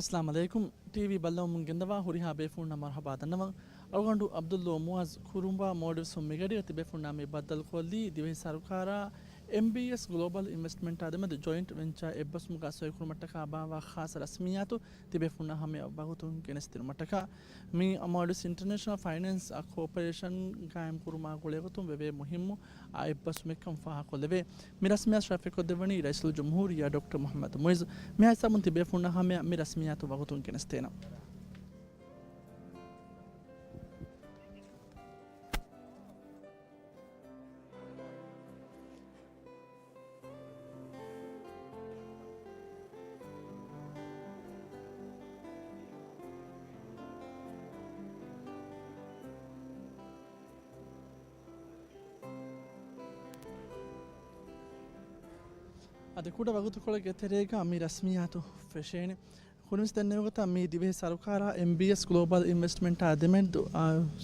अस्सलाम वालेकुम टीवी बल्लो मुंगिंदवा हुरिहा बेफुना मरहबा दनवा अवगंडु अब्दुल्लो मुअज खुरुंबा मोडिव सुम्मिगडी अति बेफुना में बदल कोली दिवे सरकारा MBS Global Investment आदमद जॉइंट वेंचर एब्बस मुगा सोयकुर मटका बावा खास रस्मियातो तिबेफुना हमें अबागुतुन केनेस्तिर मटका मी अमोडिस इंटरनेशनल फाइनेंस कॉर्पोरेशन कायम कुरुमा गुलेगुतुम वेबे मुहिम्मु एब्बस में कम फाहा कोलेबे मी रस्मिया शफीक देवनी रईसुल जमहूरिया डॉक्टर मोहम्मद मुइज मी ऐसा मुन तिबेफुना हमें मी रस्मियातो बागुतुन केनेस्तेना ಅದು ಕೂಡ ವಗುತುಕೊಳಗೆ ತೆರೆಗ ಅಮಿ ರಸ್ಮಿಯಾತು ಫೆಶೇನೆ ಕುಣಿಸ್ ತನ್ನೆವಗತ ಅಮಿ ದಿವೆ ಸರ್ಕಾರ MBS Global Investment ಆದಮೆಂಟ್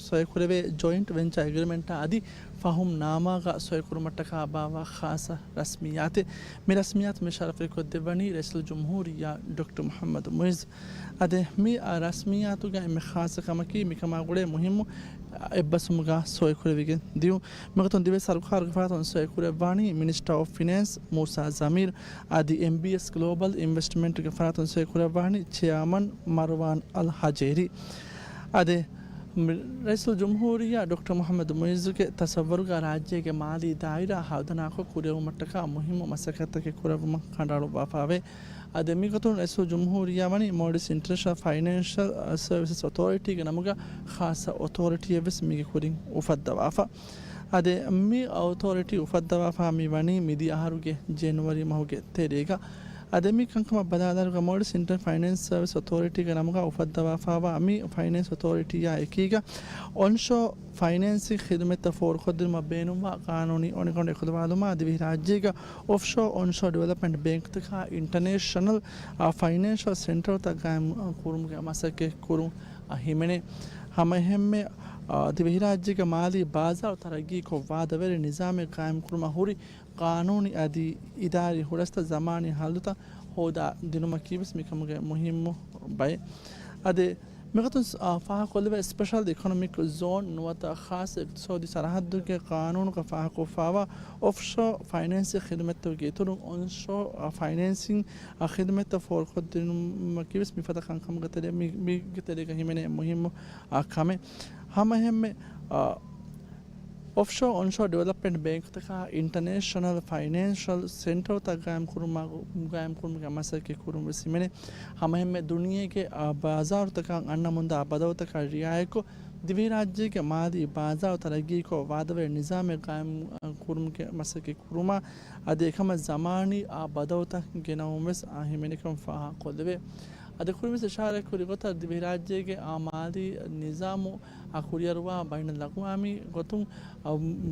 ಸೊಯಕುರವೆ ಜಾಯಿಂಟ್ ವೆಂಚರ್ ಅಗ್ರಿಮೆಂಟ್ ಆದಿ ಫಹುಮ್ ನಾಮಾಗ ಸೊಯಕುರು ಮಟ್ಟಕ ಬಾವ ಖಾಸ ರಸ್ಮಿಯಾತೆ ಮಿ ರಸ್ಮಿಯಾತ್ ಮಿ ಶರಫೆ ಕೊದ್ದೆವನಿ ರೈಸುಲ್ ಜಮಹೂರಿಯಾ ಡಾಕ್ಟರ್ ಮೊಹಮ್ಮದ್ ಮುಯಿಜ್ ಅದೆ ಮಿ ರಸ್ಮಿಯಾತುಗ ಮಿ ಖಾಸ ಕಮಕಿ ಮಿ ಕಮಾಗುಡೆ ಮುಹಿಮ್ಮು ಎಬ್ಬಸುಮುಗ ಸೊಯಕುರವಿಗೆ ದಿಯು ಮಗತೊಂದು ದಿವೆ ಸರ್ಕಾರ ಗಫಾತೊನ್ ಸೊಯಕುರವಾಣಿ minister of finance Moosa Zameer ಆದಿ MBS Global Investment ಗಫಾತೊನ್ ಸೊಯಕುರವಾಣಿ चेयरमैन मरवान अल हजेरी अदे रईसुल जमहूरिया डॉक्टर मोहम्मद मुइज़ के तसव्वुर का राज्य के माली दायरा हादना को कुरेव मटका मुहिम मसकत के कुरेव खंडाड़ो बाफावे अदे मिगतुन रईसुल जमहूरिया मनी Maldives international financial services authority के नमुगा खास अथॉरिटी एवस मिगे कुरिंग उफद्दवाफा अदे मी अथॉरिटी उफद्दवाफा मी वनी मिदी आहारुगे जनवरी महुगे तेरेगा अदमी कंकम बदादर मोडिस इंटर फाइनेंस सर्विस अथॉरिटी का नमुगा उफद्दवाफावा अमी फाइनेंस अथॉरिटी या एकीगा ऑनशो फाइनेंसिंग खिदमत फॉर खुदर मबेनुमा कानूनी ओनिकोंडे खुदवालुमा दिवी राज्य का ऑफशो ऑनशो डेवलपमेंट बैंक तक इंटरनेशनल फाइनेंशियल सेंटर तक कायम कुरुम के मसके कुरुम हिमने हमें में दिवी राज्य का माली बाजार तरक्की को वादवेर निज़ाम कायम कुरमा हुरी कानूनी आदि इदारी हुरस्ता ज़मानी हालता होदा दिनुमा कीबस मिकमगे मुहिम बाय अदे मिगतुन फाहा कोलवे स्पेशल इकोनॉमिक जोन नुवता खास इक़्तिसादी सरहद के कानून का फाहा को फावा ऑफशोर फाइनेंस खिदमत के तुरु ऑनशोर फाइनेंसिंग खिदमत फॉर खुद दिनुमा कीबस मिफता कंकम गतरे मी गतरे कहीं मैंने मुहिम आखामे हम में ऑफशोर ऑनशोर डेवलपमेंट बैंक तक इंटरनेशनल फाइनेंशियल सेंटर तक गायम कुरुमा के मसर के कुरुम मैंने हमें में दुनिया के बाजार तक अन्ना मुंदा बदव तक रियाय को दिवी राज्य के मादी बाजार तरक्की को वादवे निज़ाम कायम कुरुम के मसर के कुरुमा अदेखम ज़मानी बदव तक गेनाउमस आहिमें कम फ़ाहा कोलवे अदखुर में इशारा करी गोता दिवी राज्य के आमादी निज़ामो आखुरियरवा बाइन लगवामी गोतुम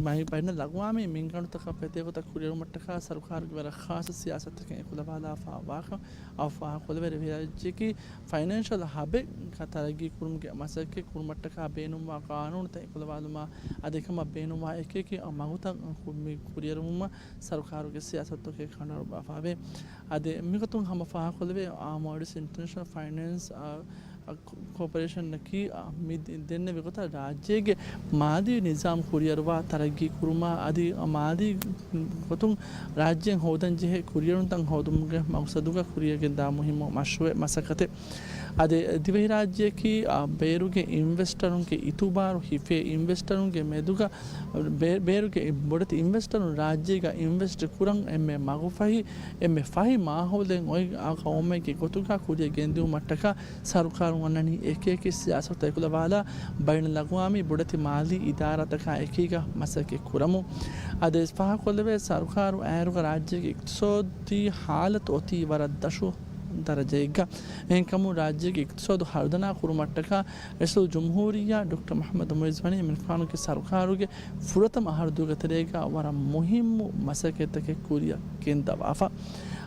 बाइन लगवामी मिंगन तक पेते गोता खुरियर मटका सरकार के बारे खास सियासत के खुलवाला फावाक अफा खुलवे दिवी राज्य की फाइनेंशियल हब का तरक्की कुरुम के मसक के कुरुम मटका बेनुमा कानून ते खुलवालुमा अदेखम बेनुमा एक की मागुता खुरियरुमा सरकार के सियासत के खाना बाफावे अदे मिगतुम हम फा खुलवे आमोडिस इंटरनेशनल फाइनेंस कॉर्पोरेशन की दिन विगत राज्य के मादी निज़ाम कुरियरवा तरक्की कुरुमा आदि मादी गोतुम राज्य होदन जे कुरियर तंग होदुम के मकसदु का कुरियर के दा मुहिम मशवे मसकते अदे दिवे राज्य की बेरु के इन्वेस्टरों के इतुबार हिफे इन्वेस्टरों के मेदुगा बेरु के बड़े इन्वेस्टरों राज्य का इन्वेस्ट कुरंग एमे मागुफाही एमे फाही माहौल ओय आकाओमे के गोतुका कुरियर गेंदु मटका सरकार वननी एक सियासत कुलवाला बैन लगवामी बुड़ती माली इदारा तक एकीगा मसके कुरमु अदे फाहा कोलवे सरकार ऐर राज्य की इक़्तिसादी हालत होती वरदशु दरजेगा इनकमु राज्य की इक़्तिसाद हरदना कुरुमटका रईसुल जमहूरिया डॉक्टर मोहम्मद मुइज़ वनी इमरान के सरकार के फुरतम हरदुगा तरेगा वरा मुहिम मसके तक कुरिया केंदवाफा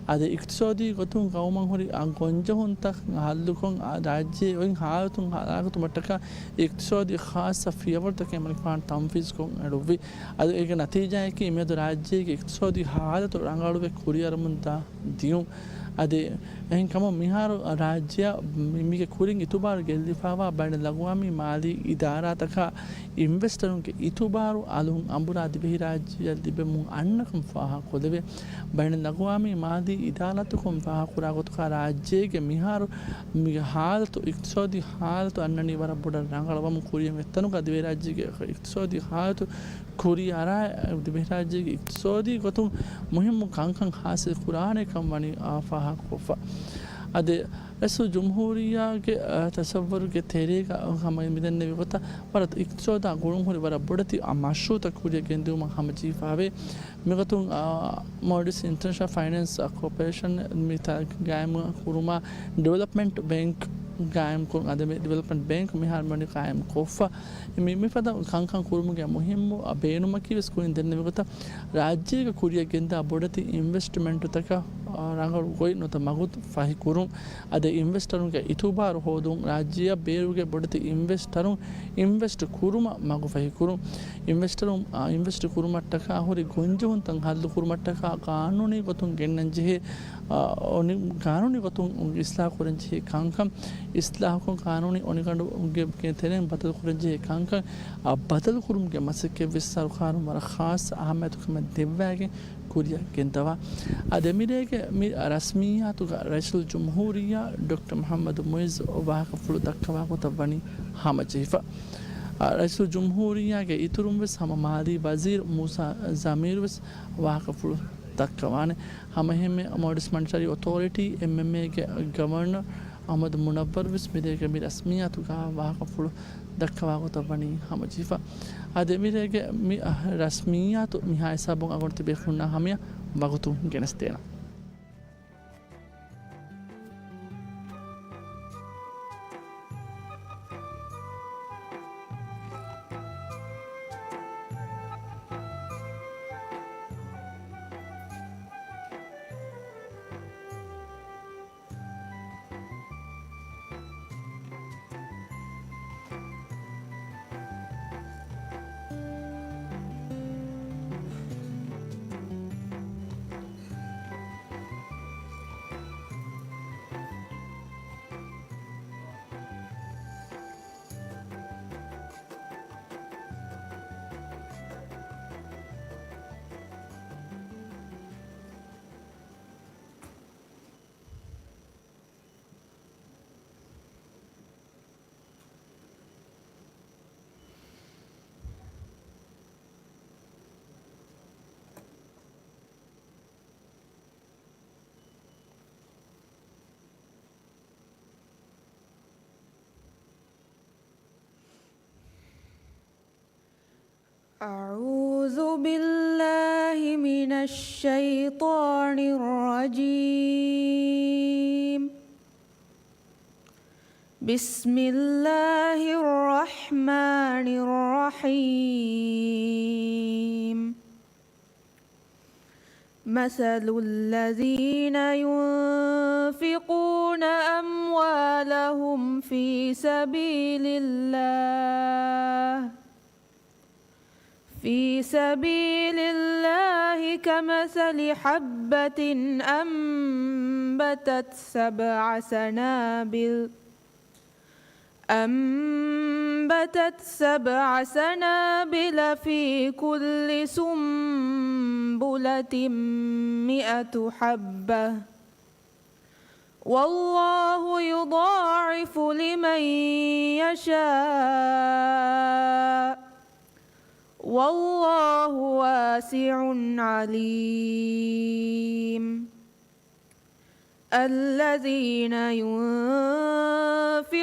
अदे इक़्तिसादी गोतुम गावमं होरी अंगोंजहुन तक हालुकों राज्य ओइन हालतुं हालागतु मटका इक़्तिसादी खास फेवर तक इमरान तंफीज़ को अडुवी अदे एक नतीजा है कि इमेद राज्य की इक़्तिसादी हालत रंगाड़ुवे courier मुंता दियूं ade ehin kamo miharu rajya mige kurin itubar gellifawa band lagwami mali idara taka investorunge itubaru alun ambura dibehi rajya dibemun annakam faha kodebe band lagwami mali idalatukum faha kura gotuka rajyege miharu mige halatu iqtisadi halatu annani wara boda rangalawam kuriyen ettanu dibe rajyege iqtisadi halatu kuri ara dibehi rajyege iqtisadi gotum muhimmu kankan hasil qur'ane kam wani afaha kofa ade esu jumhuriya ke tasawwur ke therega hama midenne vigota warat iqtisada gurun hori wara bodati amashuta kuriya genduma hama jifave migatun modis international finance corporation mita gaim kuruma development bank gaim kun adame development bank mi harmoni gaim kofa mi fada kankan kurumuge muhimmu beenuma kiwes kun denne vigota rajyega kuriya genda bodati investment taka rangalu koi nota magut fahi kurun ade investorunge itubar hodun rajya beruge bodati investorun invest kuruma magu fahi kurun investorun invest kurumattaka hori gonjun tan hallu kurumattaka kanuni gotun gennanje oni kanuni gotun islah kurenje kankam islah ko kanuni oni kandu ge tenen badal kurenje kankam badal kurumge masake vissar kharum mara khas ahmed kuma devage kuriya gentawa ademirege mi rasmiyatu raisul jumhuriya dr muhammad muiz wahaka fulu dakkawa ko tabani hama chifa raisul jumhuriya ge iturum wes hama mali wazir musa zamir wes wahaka fulu dakkawane hama hemme modis monetary authority mma ge governor ahmad munawwar wes midege mi rasmiyatu ga wahaka fulu dakkawa ko tabani hama chifa ademirege mi rasmiyatu mi ha hisabun agonte bekhunna hamia bagutu genestena أعوذ بالله من الشيطان الرجيم بسم الله الرحمن الرحيم مثل الذين ينفقون أموالهم في سبيل الله كمثل حبة أنبتت سبع سنابل في كل سنبلة 100 حبة والله يضاعف لمن يشاء والله واسع عليم الذين ينفقون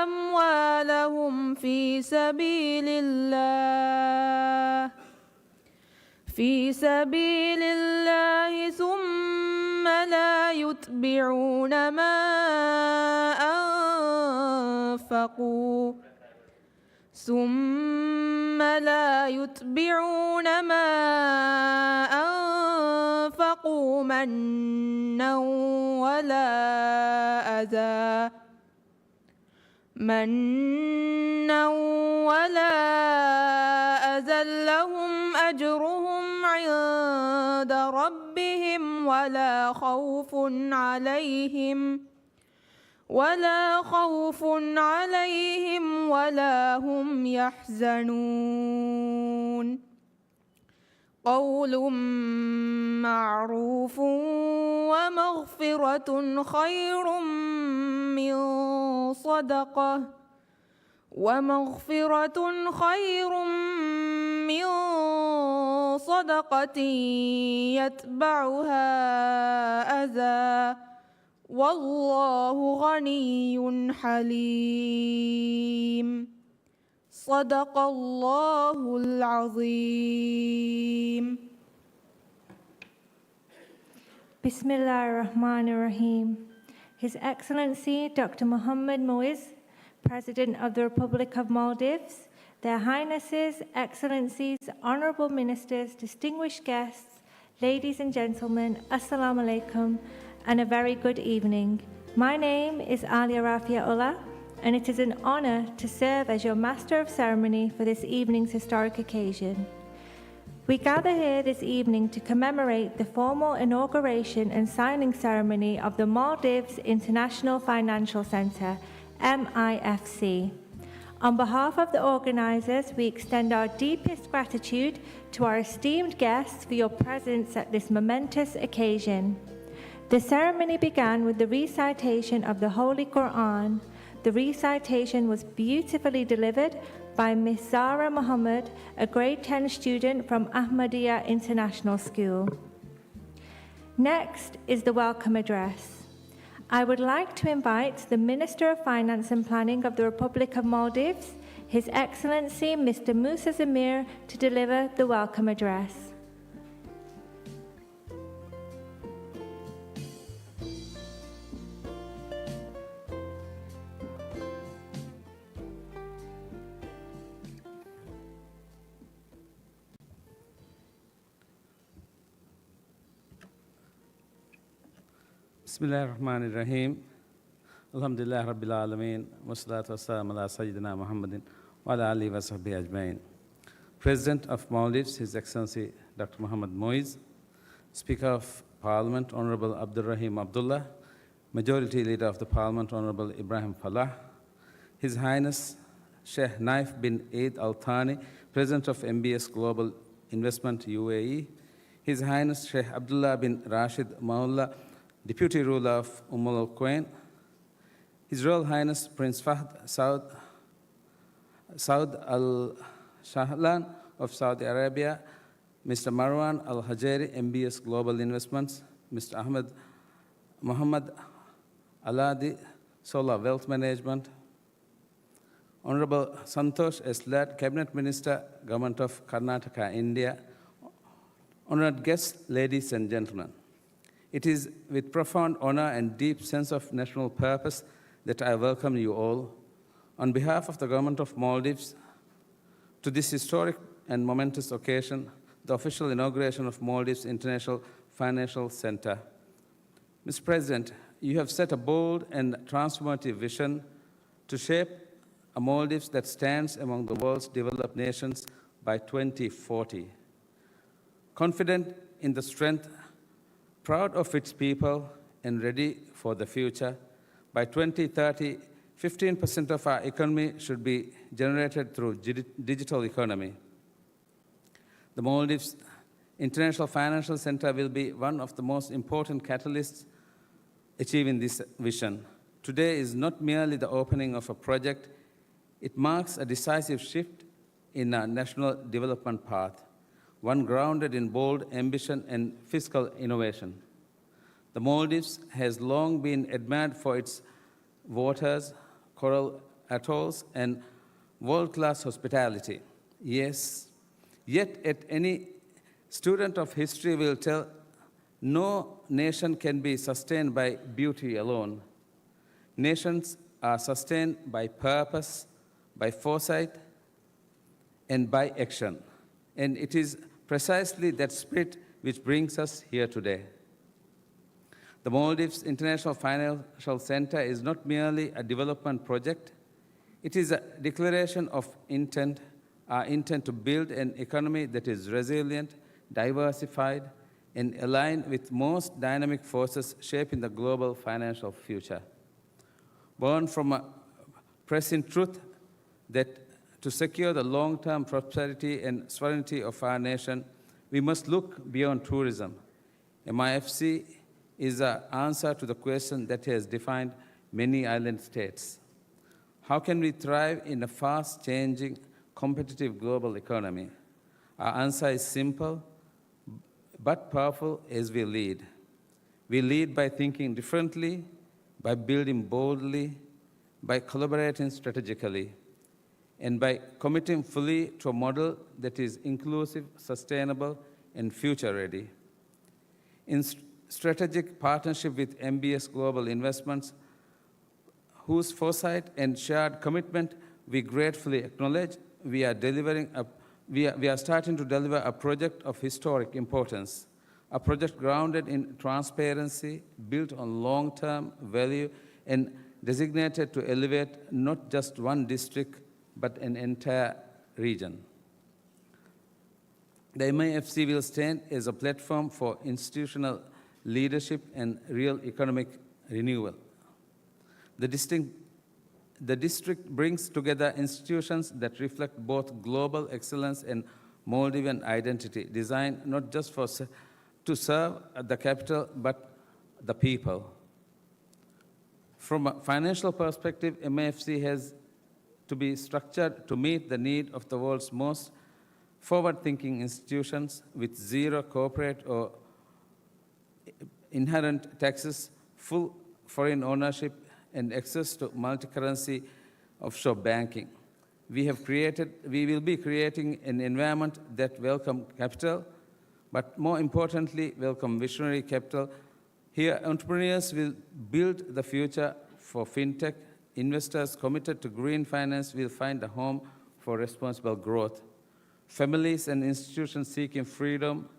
أموالهم في سبيل الله ثم لا يتبعون ما أنفقوا منا ولا أذى لهم أجرهم عند ربهم ولا خوف عليهم ولا هم يحزنون قول معروف ومغفرة خير من صدقة يتبعها أذى والله غني حليم صدق الله العظيم. Bismillah ar-Rahman ar-Rahim. His Excellency Dr. Mohammed Moiz, President of the Republic of Maldives, Their Highnesses, Excellencies, Honorable Ministers, distinguished guests, ladies and gentlemen, Assalamu alaikum, and a very good evening. My name is Alia Rafia Ullah, and it is an honor to serve as your Master of Ceremony for this evening's historic occasion. We gather here this evening to commemorate the formal inauguration and signing ceremony of the Maldives International Financial Centre, MIFC. On behalf of the organizers, we extend our deepest gratitude to our esteemed guests for your presence at this momentous occasion. The ceremony began with the recitation of the Holy Quran. The recitation was beautifully delivered by Miss Zara Muhammad, a grade 10 student from Ahmadiyya International School. Next is the welcome address. I would like to invite the Minister of Finance and Planning of the Republic of Maldives, His Excellency Mr. Musa Zamir, to deliver the welcome address. Bismillah ar-Rahman ar-Rahim. Alhamdulillah Rabbil Alameen. Wassalatu wassalamu ala Sayyidina Muhammadin wa ala alihi wa sahbihi ajma'in. President of Maldives, His Excellency Dr. Mohammed Moiz, Speaker of Parliament, Honorable Abdul Rahim Abdullah, Majority Leader of the Parliament, Honorable Ibrahim Falah, His Highness Sheikh Naif bin Eid Al Thani, President of MBS Global Investment UAE, His Highness Sheikh Abdullah bin Rashid Maullah, Deputy Ruler of Al Quwain, His Royal Highness Prince Fahd Saud Al Shahlan of Saudi Arabia, Mr. Marwan Al Hajeri, MBS Global Investments, Mr. Ahmed Muhammad Aladi, Solar Wealth Management, Honorable Santosh S. Lad, Cabinet Minister, Government of Karnataka, India, honored guests, ladies and gentlemen. It is with profound honor and deep sense of national purpose that I welcome you all, on behalf of the Government of Maldives, to this historic and momentous occasion, the official inauguration of Maldives International Financial Center. Mr. President, you have set a bold and transformative vision to shape a Maldives that stands among the world's developed nations by 2040. Confident in the strength, proud of its people, and ready for the future, by 2030, 15% of our economy should be generated through digital economy. The Maldives International Financial Center will be one of the most important catalysts achieving this vision. Today is not merely the opening of a project, it marks a decisive shift in our national development path, one grounded in bold ambition and fiscal innovation. The Maldives has long been admired for its waters, coral atolls, and world-class hospitality. Yes, yet any student of history will tell no nation can be sustained by beauty alone. Nations are sustained by purpose, by foresight, and by action. And it is precisely that spirit which brings us here today. The Maldives International Financial Center is not merely a development project, it is a declaration of intent, our intent to build an economy that is resilient, diversified, and align with most dynamic forces shaping the global financial future. Born from a pressing truth that to secure the long-term prosperity and sovereignty of our nation, we must look beyond tourism. MIFC is an answer to the question that has defined many island states. How can we thrive in a fast-changing, competitive global economy? Our answer is simple, but powerful as we lead. We lead by thinking differently, by building boldly, by collaborating strategically, and by committing fully to a model that is inclusive, sustainable, and future-ready. In strategic partnership with MBS Global Investments, whose foresight and shared commitment we gratefully acknowledge, we are starting to deliver a project of historic importance, a project grounded in transparency, built on long-term value, and designated to elevate not just one district, but an entire region. The MIFC will stand as a platform for institutional leadership and real economic renewal. The district brings together institutions that reflect both global excellence and Maldivian identity, designed not just to serve the capital, but the people. From a financial perspective, MIFC has to be structured to meet the need of the world's most forward-thinking institutions with zero corporate or inherent taxes, full foreign ownership, and access to multi-currency offshore banking. We will be creating an environment that welcomes capital, but more importantly, welcome visionary capital. Here, entrepreneurs will build the future for fintech. Investors committed to green finance will find a home for responsible growth. Families and institutions seeking freedom,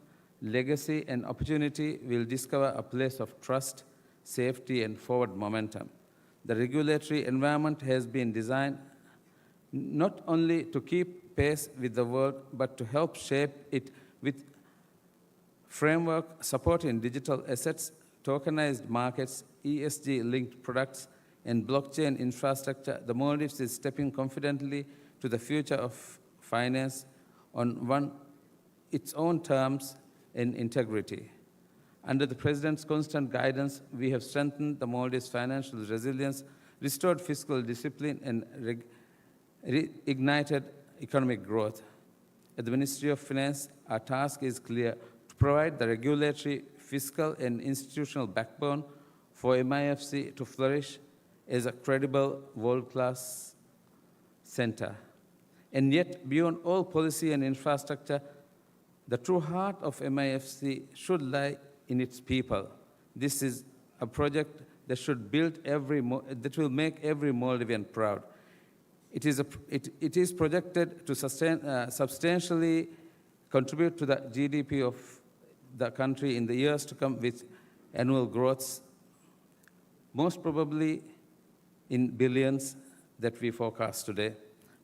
legacy, and opportunity will discover a place of trust, safety, and forward momentum. The regulatory environment has been designed not only to keep pace with the world, but to help shape it with framework supporting digital assets, tokenized markets, ESG-linked products, and blockchain infrastructure. The Maldives is stepping confidently to the future of finance on its own terms and integrity. Under the President's constant guidance, we have strengthened the Maldives' financial resilience, restored fiscal discipline, and reignited economic growth. At the Ministry of Finance, our task is clear: to provide the regulatory, fiscal, and institutional backbone for MIFC to flourish as a credible world-class center. And yet, beyond all policy and infrastructure, the true heart of MIFC should lie in its people. This is a project that should that will make every Maldivian proud. It is projected to substantially contribute to the GDP of the country in the years to come, with annual growths, most probably in billions that we forecast today.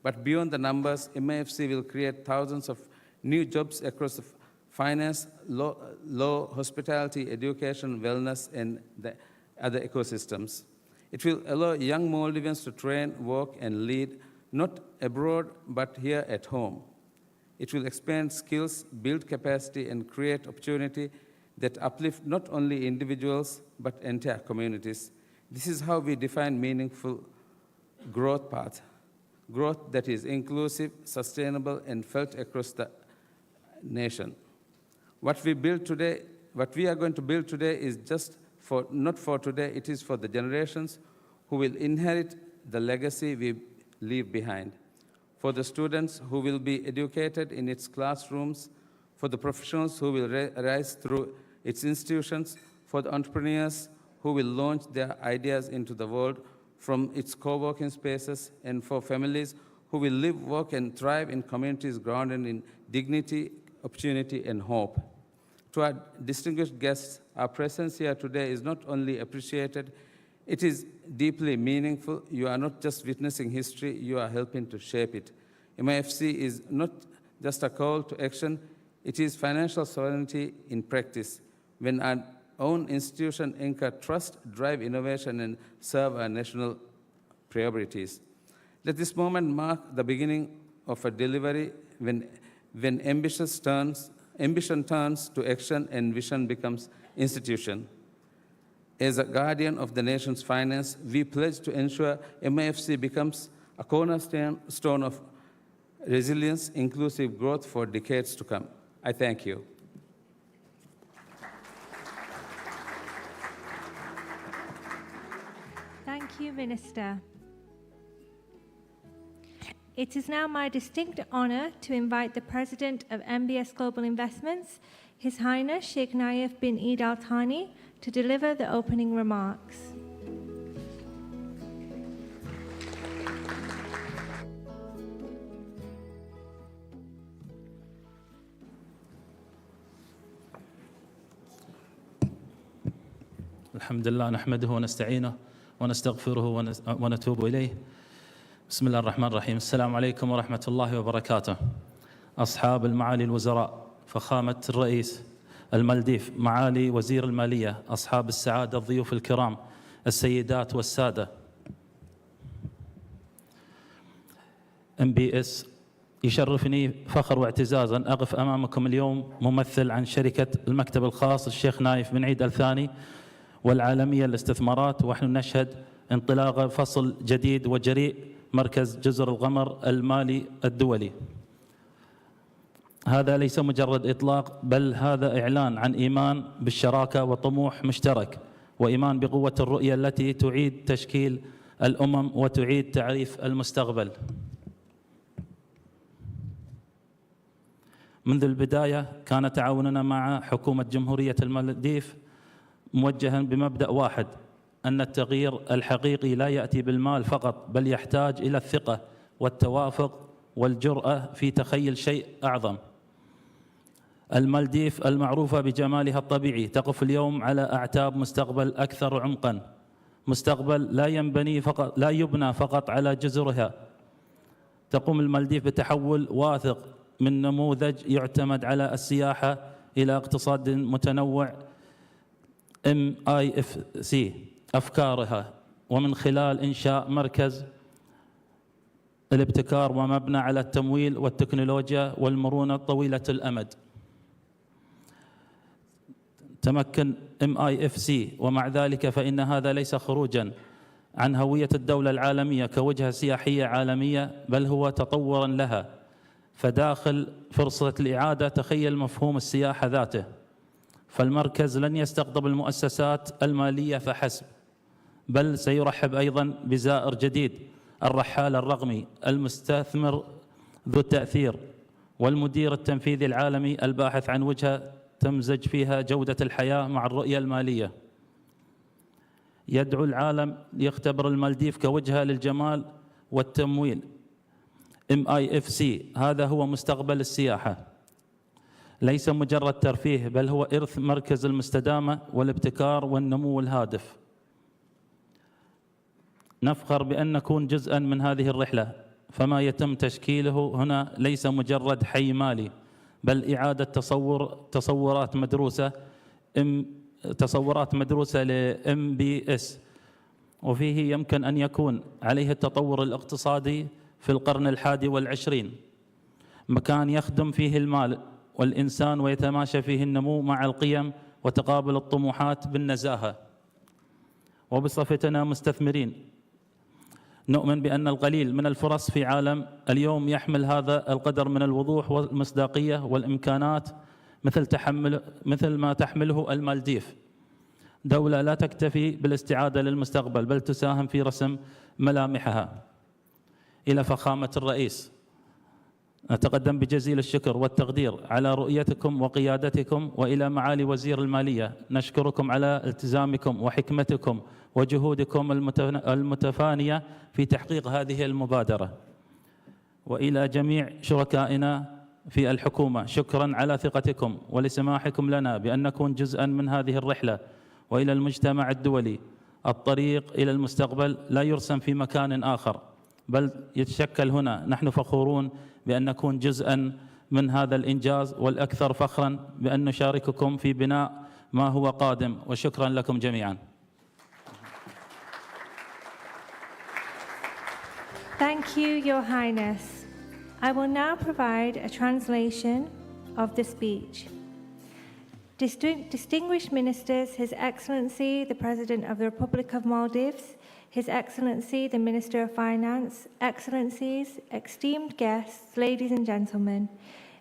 But beyond the numbers, MIFC will create thousands of new jobs across the finance, law, hospitality, education, wellness, and the other ecosystems. It will allow young Maldivians to train, work, and lead, not abroad, but here at home. It will expand skills, build capacity, and create opportunity that uplift not only individuals, but entire communities. This is how we define meaningful growth path. Growth that is inclusive, sustainable, and felt across the nation. What we are going to build today is not for today, it is for the generations who will inherit the legacy we leave behind. For the students who will be educated in its classrooms, for the professionals who will rise through its institutions, for the entrepreneurs who will launch their ideas into the world from its co-working spaces, and for families who will live, work, and thrive in communities grounded in dignity, opportunity, and hope. To our distinguished guests, our presence here today is not only appreciated, it is deeply meaningful. You are not just witnessing history, you are helping to shape it. MIFC is not just a call to action, It is financial sovereignty in practice when our own institutions anchor trust, drive innovation, and serve our national priorities. Let this moment mark the beginning of a delivery when ambition turns to action and vision becomes institution. As a guardian of the nation's finance, we pledge to ensure MIFC becomes a cornerstone of resilience, inclusive growth for decades to come. I thank you. Thank you, Minister. It is now my distinct honor to invite the President of MBS Global Investments, His Highness Sheikh Naif bin Eid Al Thani, to deliver the opening remarks. الحمد لله نحمده ونستعينه ونستغفره ونتوب إليه. بسم الله الرحمن الرحيم. السلام عليكم ورحمة الله وبركاته. أصحاب المعالي الوزراء، فخامة الرئيس المالديف، معالي وزير المالية، أصحاب السعادة، الضيوف الكرام، السيدات والسادة. MBS يشرفني فخر واعتزاز أن أقف أمامكم اليوم ممثل عن شركة المكتب الخاص الشيخ نايف بن عيد الثاني والعالمية للاستثمارات، ونحن نشهد انطلاق فصل جديد وجريء مركز جزر القمر المالي الدولي. هذا ليس مجرد إطلاق، بل هذا إعلان عن إيمان بالشراكة وطموح مشترك، وإيمان بقوة الرؤية التي تعيد تشكيل الأمم وتعيد تعريف المستقبل. منذ البداية كان تعاوننا مع حكومة جمهورية المالديف موجها بمبدأ واحد، أن التغيير الحقيقي لا يأتي بالمال فقط، بل يحتاج إلى الثقة والتوافق والجرأة في تخيل شيء أعظم. المالديف المعروفة بجمالها الطبيعي تقف اليوم على أعتاب مستقبل أكثر عمقا، مستقبل لا يبنى فقط على جزرها. تقوم المالديف بتحول واثق من نموذج يعتمد على السياحة إلى اقتصاد متنوع MIFC أفكارها، ومن خلال إنشاء مركز الابتكار ومبنى على التمويل والتكنولوجيا والمرونة طويلة الأمد. تمكن MIFC، ومع ذلك فإن هذا ليس خروجا عن هوية الدولة العالمية كوجهة سياحية عالمية، بل هو تطورا لها. فداخل فرصة الإعادة تخيل مفهوم السياحة ذاته، فالمركز لن يستقطب المؤسسات المالية فحسب، بل سيرحب أيضا بزائر جديد، الرحال الرقمي، المستثمر ذو التأثير، والمدير التنفيذي العالمي الباحث عن وجهة تمزج فيها جودة الحياة مع الرؤية المالية. يدعو العالم ليختبر المالديف كوجهة للجمال والتمويل. MIFC هذا هو مستقبل السياحة، ليس مجرد ترفيه، بل هو إرث مركز المستدامة والابتكار والنمو الهادف. نفخر بأن نكون جزءا من هذه الرحلة، فما يتم تشكيله هنا ليس مجرد حي مالي، بل إعادة تصورات مدروسة ل MBS، وفيه يمكن أن يكون عليه التطور الاقتصادي في القرن ال21، مكان يخدم فيه المال والإنسان ويتماشى فيه النمو مع القيم وتقابل الطموحات بالنزاهة. وبصفتنا مستثمرين نؤمن بأن القليل من الفرص في عالم اليوم يحمل هذا القدر من الوضوح والمصداقية والإمكانات مثل ما تحمله المالديف، دولة لا تكتفي بالاستعادة للمستقبل، بل تساهم في رسم ملامحها. إلى فخامة الرئيس، نتقدم بجزيل الشكر والتقدير على رؤيتكم وقيادتكم، وإلى معالي وزير المالية، نشكركم على التزامكم وحكمتكم وجهودكم المتفانية في تحقيق هذه المبادرة. وإلى جميع شركائنا في الحكومة، شكرا على ثقتكم ولسماحكم لنا بأن نكون جزءا من هذه الرحلة. وإلى المجتمع الدولي، الطريق إلى المستقبل لا يرسم في مكان آخر، بل يتشكل هنا. نحن فخورون بأن نكون جزءا من هذا الإنجاز، والأكثر فخراً بأن نشارككم في بناء ما هو قادم، وشكراً لكم جميعاً. Thank you, Your Highness. I will now provide a translation of the speech. Distinguished Ministers, His Excellency, the President of the Republic of Maldives, His Excellency, the Minister of Finance, Excellencies, esteemed guests, ladies and gentlemen,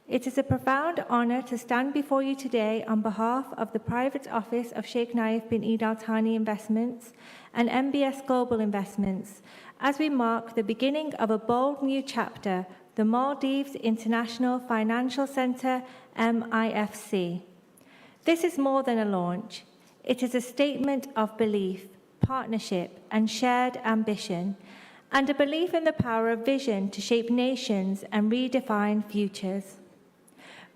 it is a profound honor to stand before you today on behalf of the private office of Sheikh Naif bin Eid Al Thani Investments and MBS Global Investments, as we mark the beginning of a bold new chapter, the Maldives International Financial Centre, MIFC. This is more than a launch. It is a statement of belief, partnership, and shared ambition, and a belief in the power of vision to shape nations and redefine futures.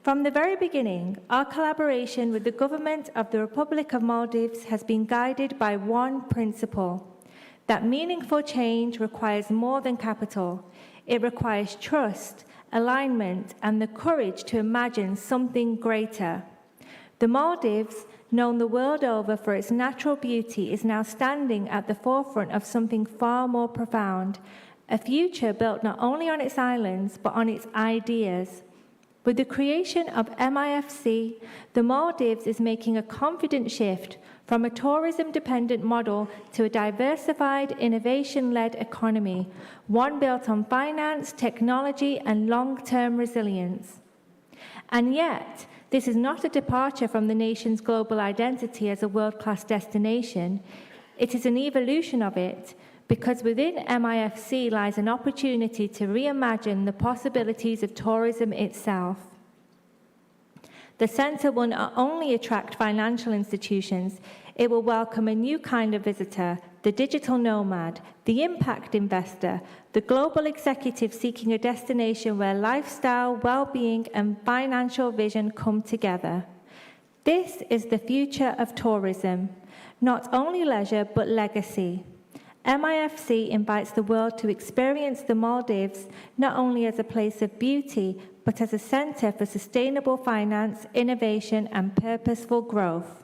From the very beginning, our collaboration with the government of the Republic of Maldives has been guided by one principle: that meaningful change requires more than capital. It requires trust, alignment, and the courage to imagine something greater. The Maldives, known the world over for its natural beauty, is now standing at the forefront of something far more profound, a future built not only on its islands, but on its ideas. With the creation of MIFC, the Maldives is making a confident shift from a tourism-dependent model to a diversified, innovation-led economy, one built on finance, technology, and long-term resilience. And yet, this is not a departure from the nation's global identity as a world-class destination. It is an evolution of it, because within MIFC lies an opportunity to reimagine the possibilities of tourism itself. The centre will not only attract financial institutions, it will welcome a new kind of visitor, the digital nomad, the impact investor, the global executive seeking a destination where lifestyle, well-being, and financial vision come together. This is the future of tourism, not only leisure, but legacy. MIFC invites the world to experience the Maldives not only as a place of beauty, but as a centre for sustainable finance, innovation, and purposeful growth.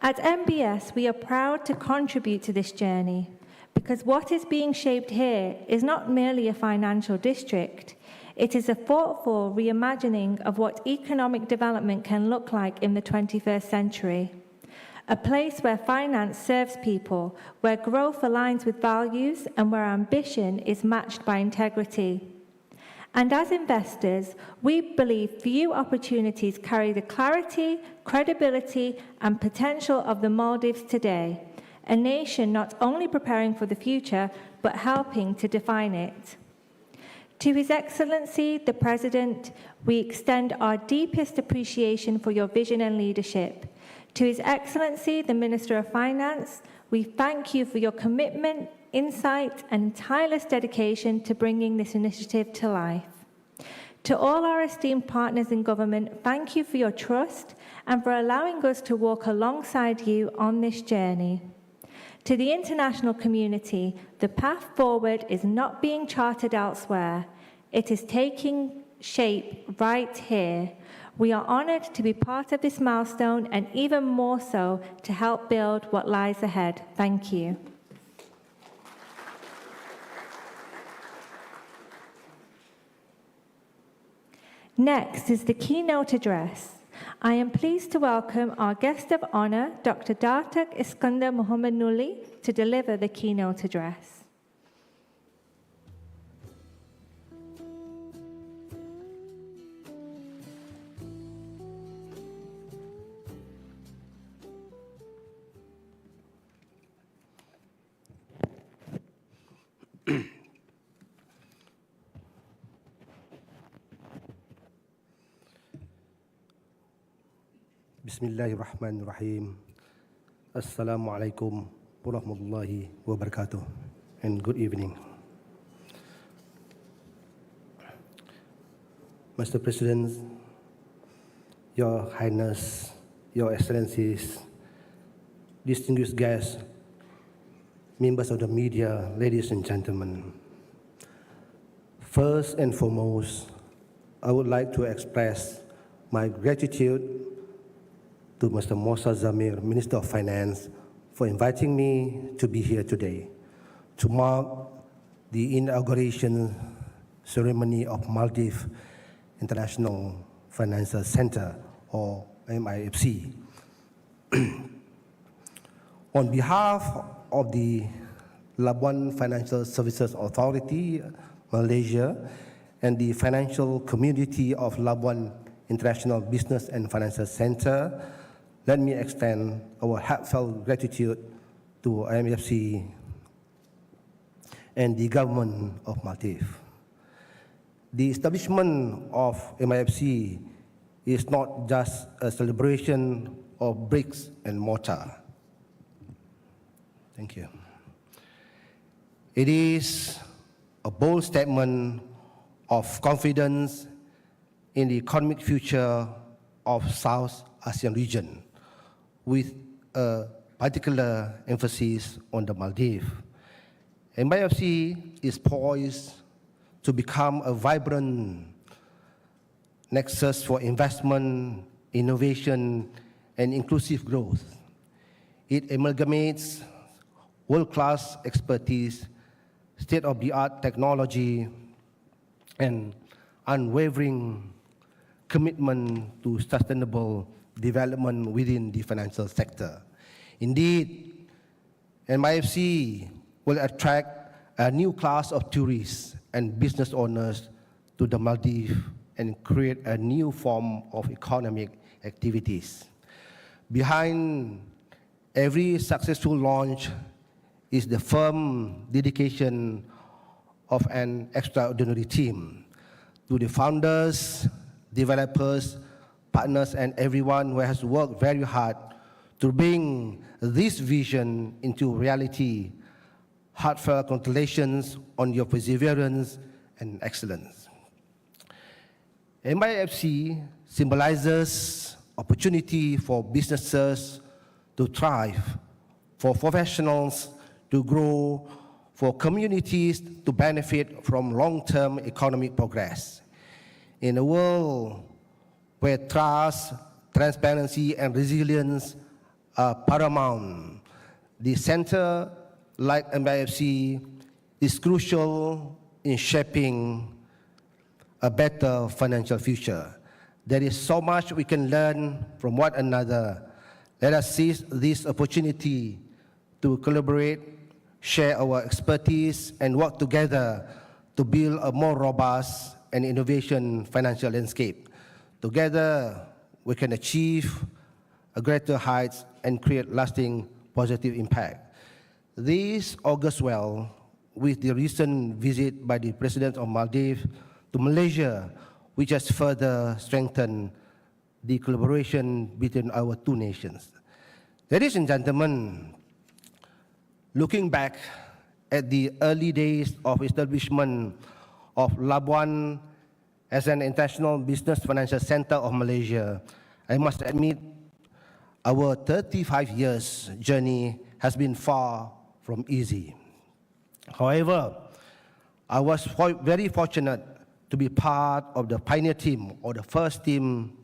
At MBS, we are proud to contribute to this journey, because what is being shaped here is not merely a financial district. It is a thoughtful reimagining of what economic development can look like in the 21st century. A place where finance serves people, where growth aligns with values, and where ambition is matched by integrity. And as investors, we believe few opportunities carry the clarity, credibility, and potential of the Maldives today, a nation not only preparing for the future, but helping to define it. To His Excellency, the President, we extend our deepest appreciation for your vision and leadership. To His Excellency, the Minister of Finance, we thank you for your commitment, insight, and tireless dedication to bringing this initiative to life. To all our esteemed partners in government, thank you for your trust and for allowing us to walk alongside you on this journey. To the international community, the path forward is not being charted elsewhere. It is taking shape right here. We are honored to be part of this milestone and even more so to help build what lies ahead. Thank you. Next is the keynote address. I am pleased to welcome our guest of honor, Dr. Dartak Iskandar Muhammad Nuli, to deliver the keynote address. Bismillahirrahmanirrahim. Assalamu alaikum warahmatullahi wabarakatuh. And good evening. Mr. President, Your Highness, Your Excellencies, distinguished guests, members of the media, ladies and gentlemen. First and foremost, I would like to express my gratitude to Mr. Mosa Zamir, Minister of Finance, for inviting me to be here today to mark the inauguration ceremony of Maldives International Financial Center, or MIFC. On behalf of the Labuan Financial Services Authority, Malaysia, and the financial community of Labuan International Business and Financial Center, let me extend our heartfelt gratitude to MFC and the government of Maldives. The establishment of MIFC is not just a celebration of bricks and mortar. Thank you. It is a bold statement of confidence in the economic future of South Asian region, with a particular emphasis on the Maldives. MIFC is poised to become a vibrant nexus for investment, innovation, and inclusive growth. It amalgamates world-class expertise, state-of-the-art technology, and unwavering commitment to sustainable development within the financial sector. Indeed, MIFC will attract a new class of tourists and business owners to the Maldives and create a new form of economic activities. Behind every successful launch is the firm dedication of an extraordinary team. To the founders, developers, partners, and everyone who has worked very hard to bring this vision into reality, heartfelt congratulations on your perseverance and excellence. MIFC symbolizes opportunity for businesses to thrive, for professionals to grow, for communities to benefit from long-term economic progress. In a world where trust, transparency, and resilience are paramount, the center like MIFC is crucial in shaping a better financial future. There is so much we can learn from one another. Let us seize this opportunity to collaborate, share our expertise, and work together to build a more robust and innovation financial landscape. Together, we can achieve a greater heights and create lasting positive impact. This augurs well with the recent visit by the President of Maldives to Malaysia, which has further strengthened the collaboration between our two nations. Ladies and gentlemen, looking back at the early days of establishment of Labuan as an international business financial center of Malaysia, I must admit our 35 years journey has been far from easy. However, I was very fortunate to be part of the pioneer team, or the first team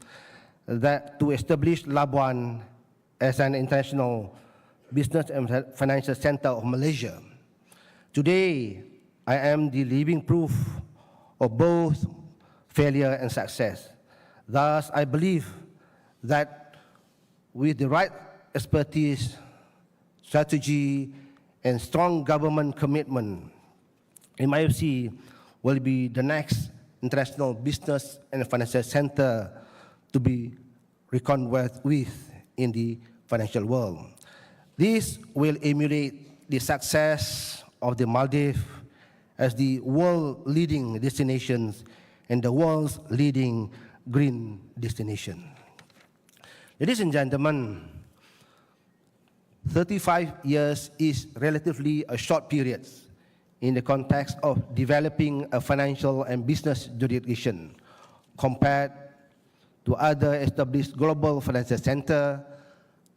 to establish Labuan as an international business and financial center of Malaysia. Today, I am the living proof of both failure and success. Thus, I believe that with the right expertise, strategy, and strong government commitment, MIFC will be the next international business and financial center to be reckoned with in the financial world. This will emulate the success of the Maldives as the world leading destinations and the world's leading green destination. Ladies and gentlemen, 35 years is relatively a short period in the context of developing a financial and business jurisdiction. Compared to other established global financial centers,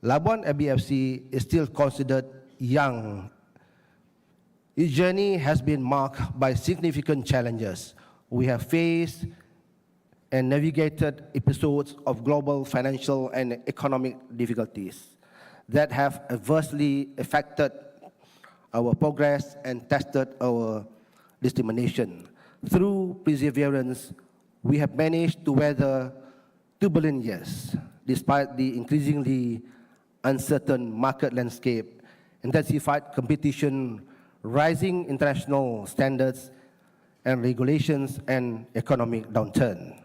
Labuan MBFC is still considered young. Its journey has been marked by significant challenges. We have faced and navigated episodes of global financial and economic difficulties that have adversely affected our progress and tested our determination. Through perseverance, we have managed to weather turbulent years, despite the increasingly uncertain market landscape, intensified competition, rising international standards and regulations, and economic downturn.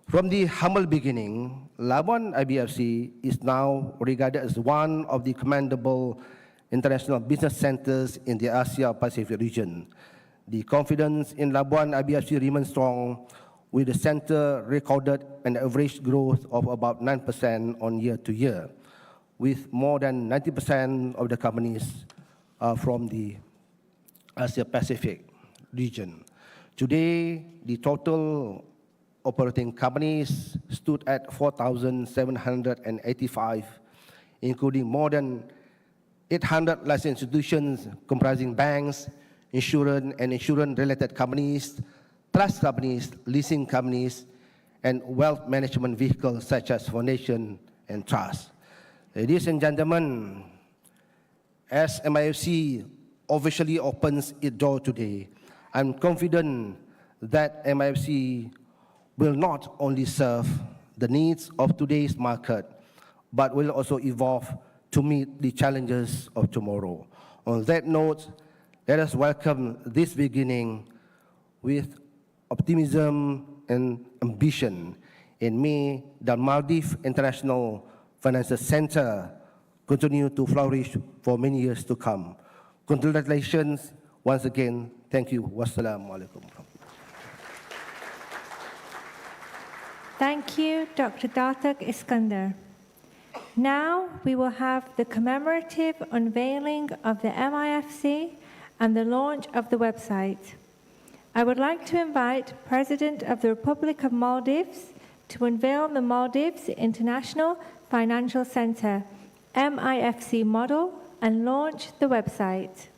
From the humble beginning, Labuan IBFC is now regarded as one of the commendable international business centers in the Asia-Pacific region. The confidence in Labuan IBFC remains strong, with the center recorded an average growth of about 9% on year to year, with more than 90% of the companies from the Asia-Pacific region. Today, the total operating companies stood at 4,785, including more than 800 licensed institutions comprising banks, insurance and insurance-related companies, trust companies, leasing companies, and wealth management vehicles such as foundation and trust. Ladies and gentlemen, as MIFC officially opens its door today, I'm confident that MIFC will not only serve the needs of today's market, but will also evolve to meet the challenges of tomorrow. On that note, let us welcome this beginning with optimism and ambition. And may the Maldives International Financial Center continue to flourish for many years to come. Congratulations once again. Thank you. Wassalamu alaikum. Thank you, Dr. Datuk Iskandar. Now we will have the commemorative unveiling of the MIFC and the launch of the website. I would like to invite President of the Republic of Maldives to unveil the Maldives International Financial Center MIFC model and launch the website.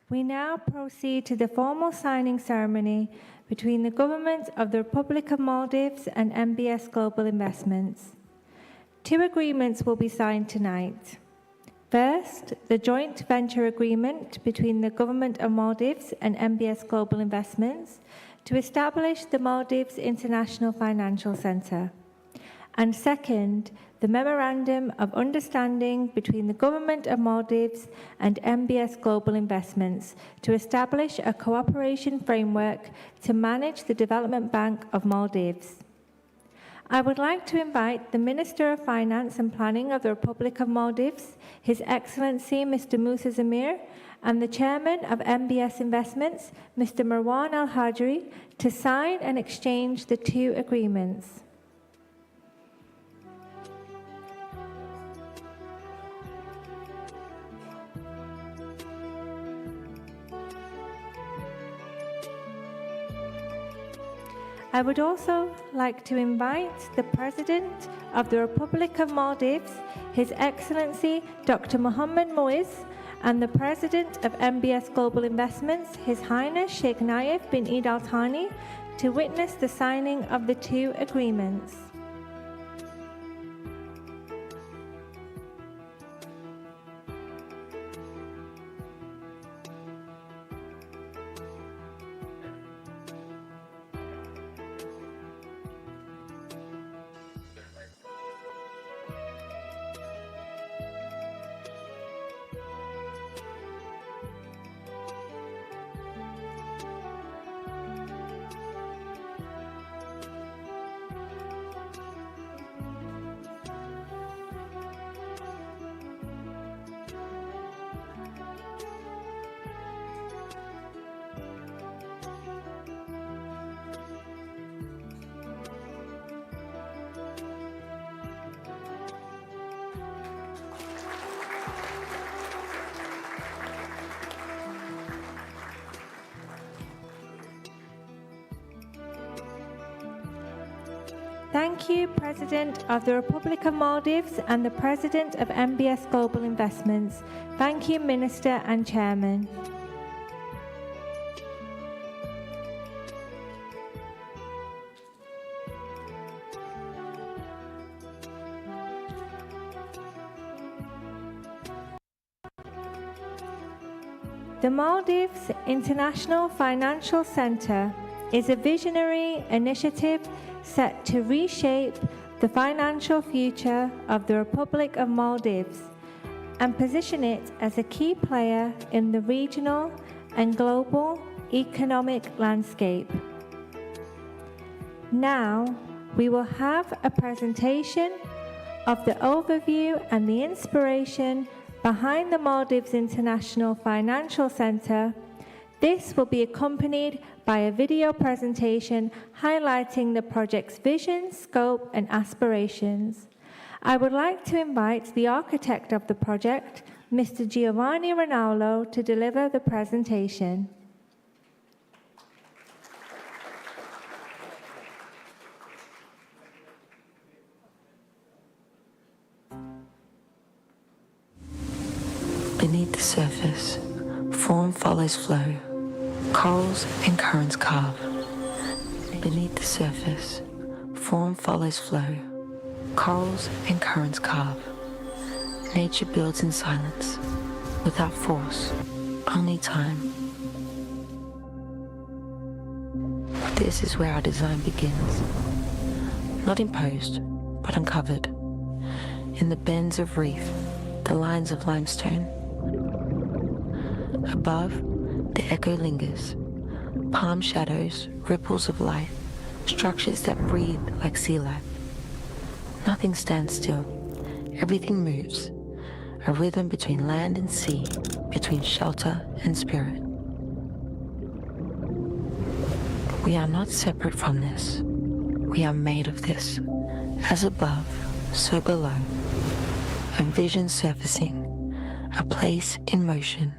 We now proceed to the formal signing ceremony between the Government of the Republic of Maldives and MBS Global Investments. Two agreements will be signed tonight. First, the joint venture agreement between the Government of Maldives and MBS Global Investments to establish the Maldives International Financial Center. And second, the Memorandum of Understanding between the Government of Maldives and MBS Global Investments to establish a cooperation framework to manage the Development Bank of Maldives. I would like to invite the Minister of Finance and Planning of the Republic of Maldives, His Excellency Mr. Musa Zamir, and the Chairman of MBS Investments, Mr. Marwan Al-Hajri, to sign and exchange the two agreements. I would also like to invite the President of the Republic of Maldives, His Excellency Dr. Mohammed Moiz, and the President of MBS Global Investments, His Highness Sheikh Nayef bin Eid Al Thani, to witness the signing of the two agreements. Thank you, President of the Republic of Maldives and the President of MBS Global Investments. Thank you, Minister and Chairman. The Maldives International Financial Center is a visionary initiative set to reshape the financial future of the Republic of Maldives and position it as a key player in the regional and global economic landscape. Now, we will have a presentation of the overview and the inspiration behind the Maldives International Financial Center. This will be accompanied by a video presentation highlighting the project's vision, scope, and aspirations. I would like to invite the architect of the project, Mr. Giovanni Rinaldo, to deliver the presentation. Beneath the surface, form follows flow. Corals and currents carve. Beneath the surface, form follows flow. Corals and currents carve. Nature builds in silence, without force, only time. This is where our design begins. Not imposed, but uncovered. In the bends of reef, the lines of limestone. Above, the echo lingers. Palm shadows, ripples of light, structures that breathe like sea life. Nothing stands still. Everything moves. A rhythm between land and sea, between shelter and spirit. We are not separate from this. We are made of this. As above, so below. A vision surfacing, a place in motion.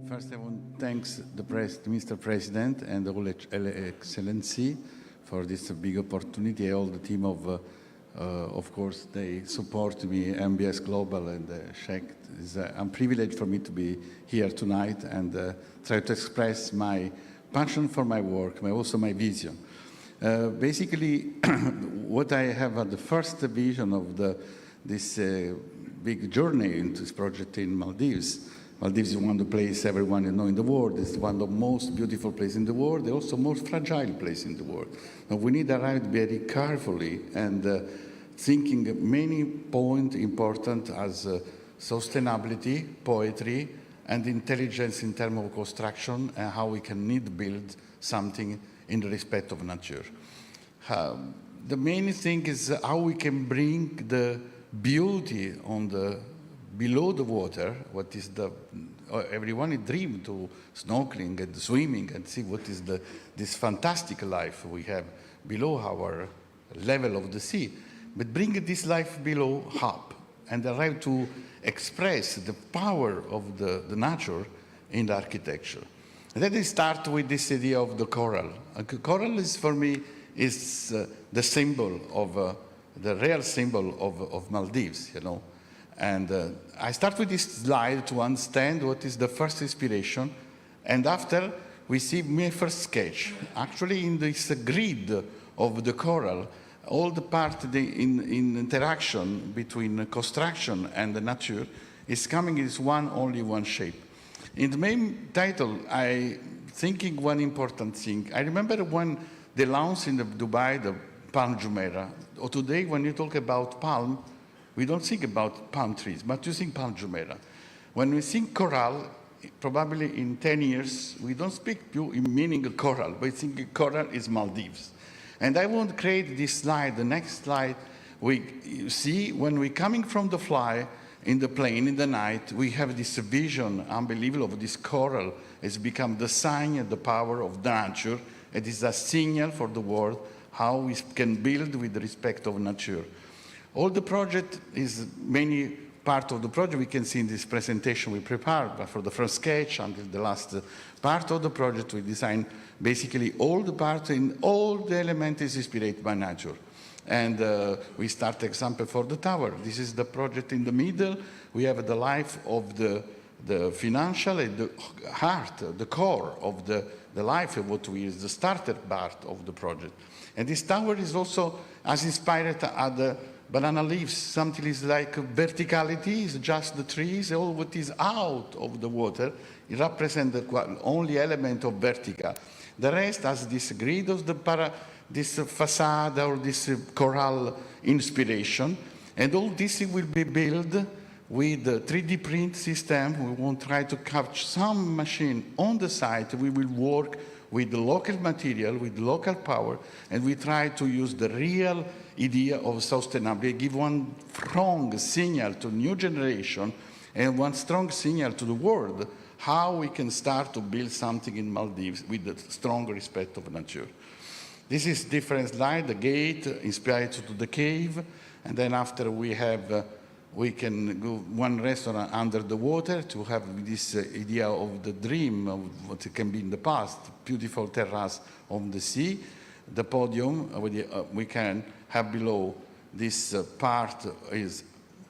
First, I want to thank the Mr. President and all Excellency for this big opportunity. All the team of course, they support me, MBS Global and Sheikh. It's a privilege for me to be here tonight and try to express my passion for my work, but also my vision. Basically, what I have the first vision of this big journey into this project in Maldives. Maldives is one of the places everyone in the world. It's one of the most beautiful places in the world. It's also the most fragile place in the world. Now, we need to arrive very carefully and thinking many points important as sustainability, poetry, and intelligence in terms of construction and how we can build something in the respect of nature. The main thing is how we can bring the beauty on the below the water, what is everyone dream to snorkeling and swimming and see what is this fantastic life we have below our level of the sea, but bring this life below up and arrive to express the power of the nature in the architecture. Let me start with this idea of the coral. Coral is, for me, is the symbol of, the real symbol of Maldives, you know. And I start with this slide to understand what is the first inspiration. And after, we see my first sketch. Actually, in this grid of the coral, all the part in interaction between construction and the nature is coming as only one shape. In the main title, I thinking one important thing. I remember when they launched in Dubai the Palm Jumeirah. Or today, when you talk about palm, we don't think about palm trees, but you think Palm Jumeirah. When we think coral, probably in 10 years, we don't speak in meaning coral, but we think coral is Maldives. And I want to create this slide, the next slide. You see, when we're coming from the fly, in the plane, in the night, we have this vision, unbelievable, of this coral. It's become the sign and the power of the nature. It is a signal for the world how we can build with respect of nature. All the project is many part of the project we can see in this presentation we prepared, but for the first sketch until the last part of the project we design basically all the parts in all the elements is inspired by nature. And we start example for the tower. This is the project in the middle. We have the life of the financial and the heart, the core of the life of what we is the starter part of the project. And this tower is also as inspired as the banana leaves. Something is like verticality, is just the trees, all what is out of the water. It represents the only element of vertical. The rest has this grid of this facade or this coral inspiration. And all this will be built with the 3D print system. We won't try to capture some machine on the site. We will work with the local material, with local power, and we try to use the real idea of sustainability, give one strong signal to new generation and one strong signal to the world how we can start to build something in Maldives with the strong respect of nature. This is different slide, the gate inspired to the cave, and then after we have, we can go one restaurant under the water to have this idea of the dream of what it can be in the past, beautiful terrace on the sea. The podium, we can have below this part is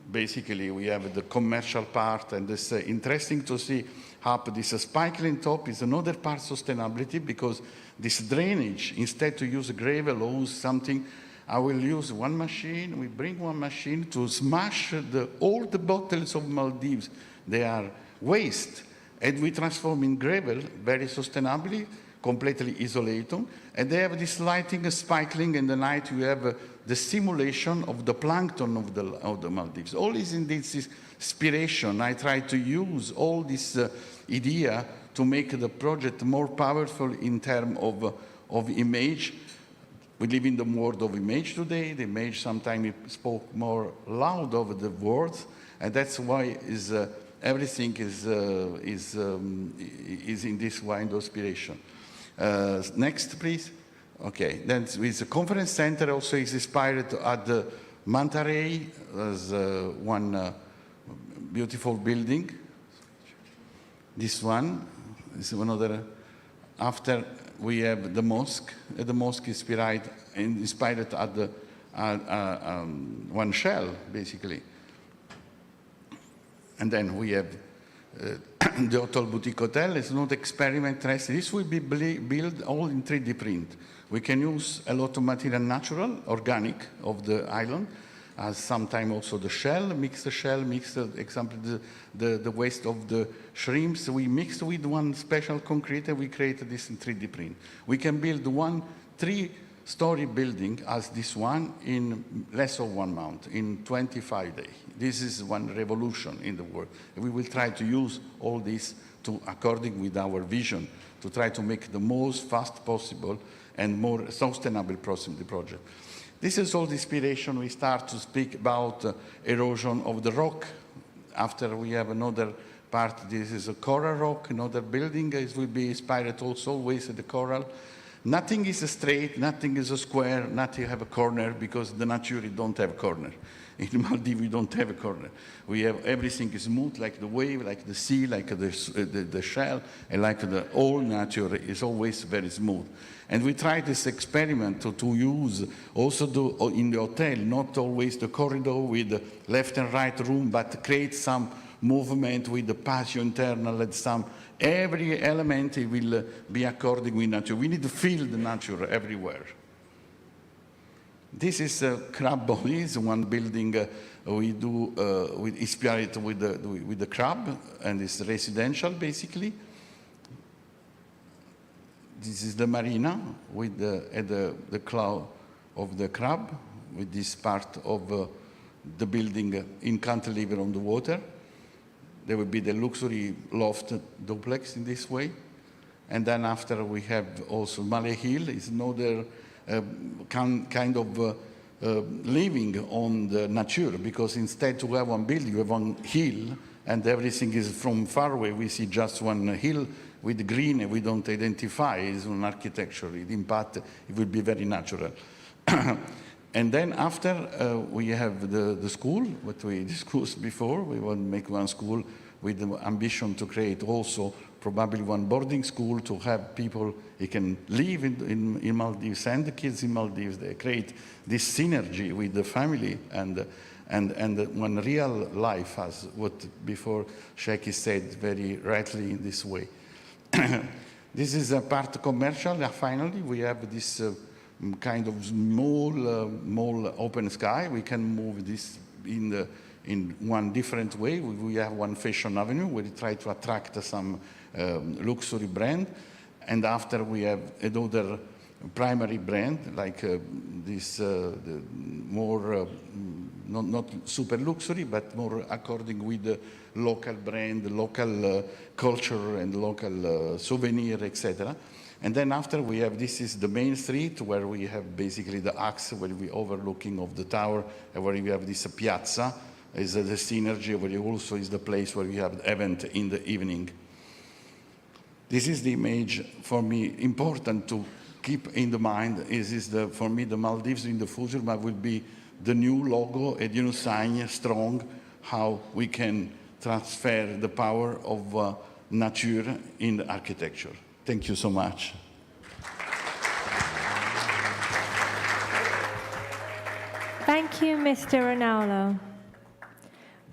basically we have the commercial part, and it's interesting to see how this spiking top is another part sustainability because this drainage, instead to use gravel or use something, I will use one machine, we bring one machine to smash all the bottles of Maldives. They are waste, and we transform in gravel very sustainably, completely isolated, and they have this lighting, spiking, and the night we have the simulation of the plankton of the Maldives. All is in this inspiration. I try to use all this idea to make the project more powerful in terms of image. We live in the world of image today. The image sometimes spoke more loud over the words, and that's why everything is in this kind of inspiration. Next, please. Okay, then with the conference center also is inspired at the Manta Ray as one beautiful building. This one is another. After we have the mosque. The mosque is inspired at the one shell, basically. And then we have the Hotel Boutique Hotel. It's not experiment rest. This will be built all in 3D print. We can use a lot of material natural, organic of the island, as sometimes also the shell, mix, example, the waste of the shrimps. We mix with one special concrete and we create this in 3D print. We can build one 3-story building as this one in less than 1 month, in 25 days. This is one revolution in the world. We will try to use all this according with our vision, to try to make the most fast possible and more sustainable the project. This is all the inspiration. We start to speak about erosion of the rock. After we have another part, this is a coral rock, another building. It will be inspired also always at the coral. Nothing is straight, nothing is a square, nothing have a corner, because the nature don't have a corner. In Maldives, we don't have a corner. We have everything is smooth, like the wave, like the sea, like the shell, and like the whole nature is always very smooth. And we try this experiment to use also in the hotel, not always the corridor with the left and right room, but create some movement with the patio internal and some. Every element will be according with nature. We need to feel the nature everywhere. This is crab bodies, one building we do inspired with the crab, and it's residential basically. This is the marina with the claw of the crab, with this part of the building in cantilever on the water. There will be the luxury loft duplex in this way. And then after we have also Malay Hill, is another kind of living on the nature, because instead to have one building, you have one hill, and everything is from far away. We see just one hill with green, and we don't identify as an architecture. The impact, it will be very natural. And then after we have the school, what we discussed before. We want to make one school with the ambition to create also probably one boarding school to have people who can live in Maldives, and the kids in Maldives. They create this synergy with the family and one real life, as what before Sheikh said very rightly in this way. This is a part commercial. Finally, we have this kind of small open sky. We can move this in one different way. We have one fashion avenue where we try to attract some luxury brand, and after we have another primary brand like this more not super luxury, but more according with the local brand, the local culture and local souvenir, etc. And then after we have, this is the main street where we have basically the axe, where we overlooking of the tower, and where we have this piazza, is the synergy, where also is the place where we have the event in the evening. This is the image for me important to keep in the mind. For me, the Maldives in the future will be the new logo, a new sign, strong, how we can transfer the power of nature in the architecture. Thank you so much. Thank you, Mr. Ronaldo.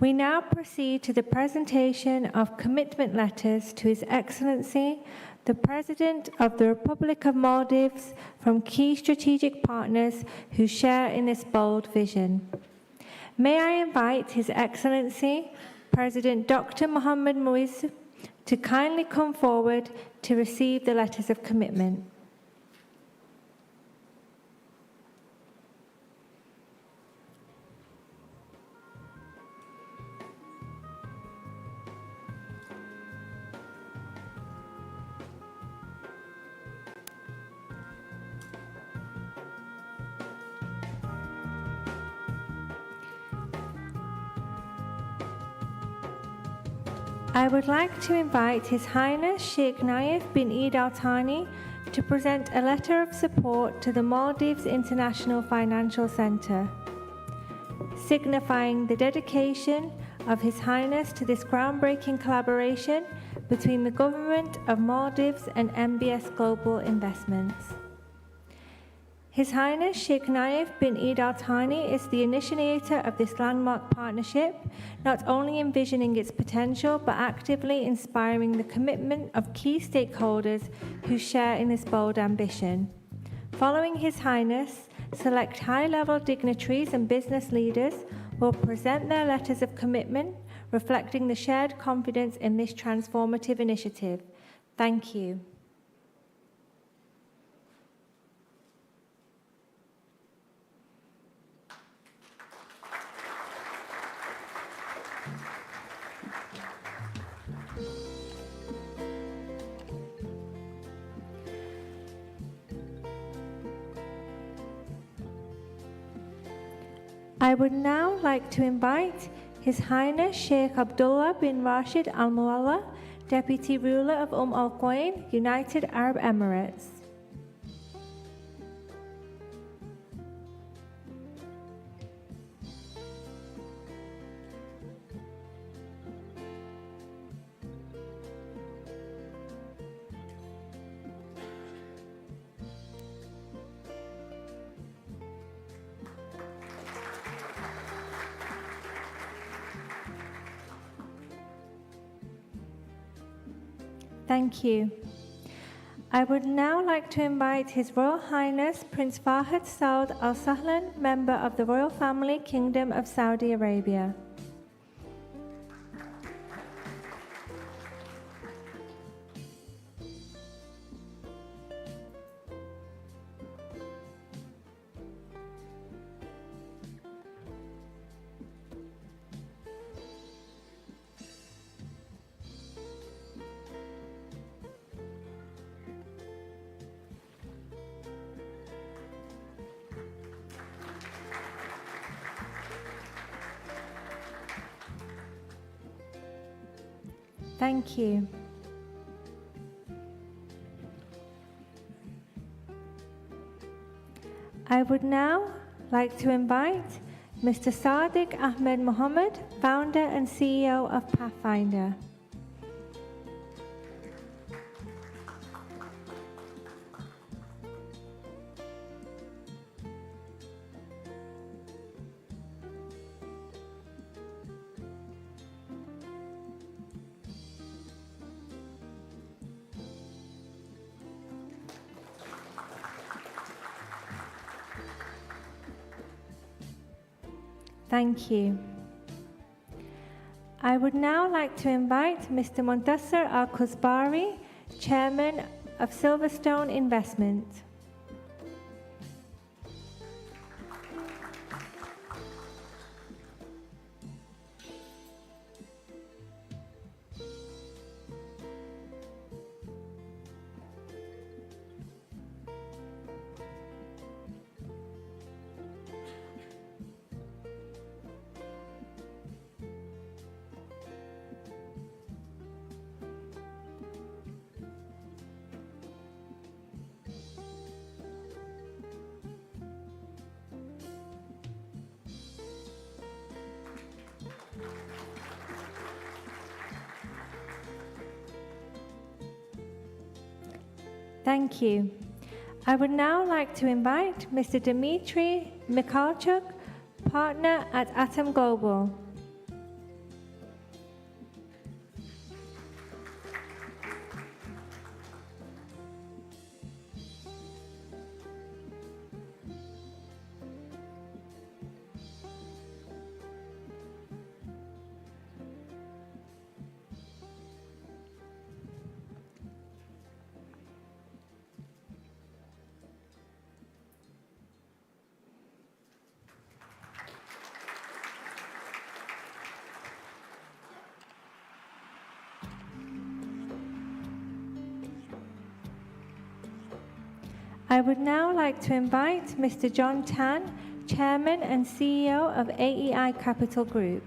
We now proceed to the presentation of commitment letters to His Excellency, the President of the Republic of Maldives, from key strategic partners who share in this bold vision. May I invite His Excellency, President Dr. Mohammed Muiz, to kindly come forward to receive the letters of commitment. I would like to invite His Highness Sheikh Naif bin Eid Al Thani to present a letter of support to the Maldives International Financial Centre, signifying the dedication of His Highness to this groundbreaking collaboration between the Government of Maldives and MBS Global Investments. His Highness Sheikh Naif bin Eid Al Thani is the initiator of this landmark partnership, not only envisioning its potential, but actively inspiring the commitment of key stakeholders who share in this bold ambition. Following His Highness, select high-level dignitaries and business leaders will present their letters of commitment, reflecting the shared confidence in this transformative initiative. Thank you. I would now like to invite His Highness Sheikh Abdullah bin Rashid Al Mualla, Deputy Ruler of Al Quwain, United Arab Emirates. Thank you. I would now like to invite His Royal Highness Prince Fahd Saud Al Sahlan, member of the Royal Family, Kingdom of Saudi Arabia. Thank you. I would now like to invite Mr. Sadiq Ahmed Mohammed, founder and CEO of Pathfinder. Thank you. I would now like to invite Mr. Montasser Al-Kuzbari, Chairman of Silverstone Investment. Thank you. I would now like to invite Mr. Dmitry Mikhalchuk, partner at Atom Global. I would now like to invite Mr. John Tan, Chairman and CEO of AEI Capital Group.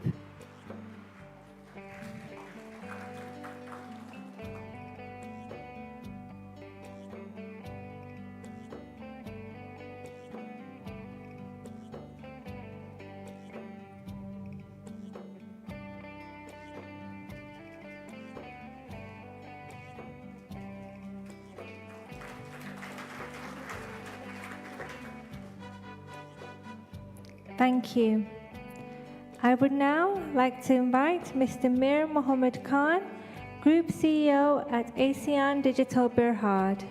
Thank you. I would now like to invite Mr. Mir Mohammed Khan, Group CEO at ASEAN Digital Berhad.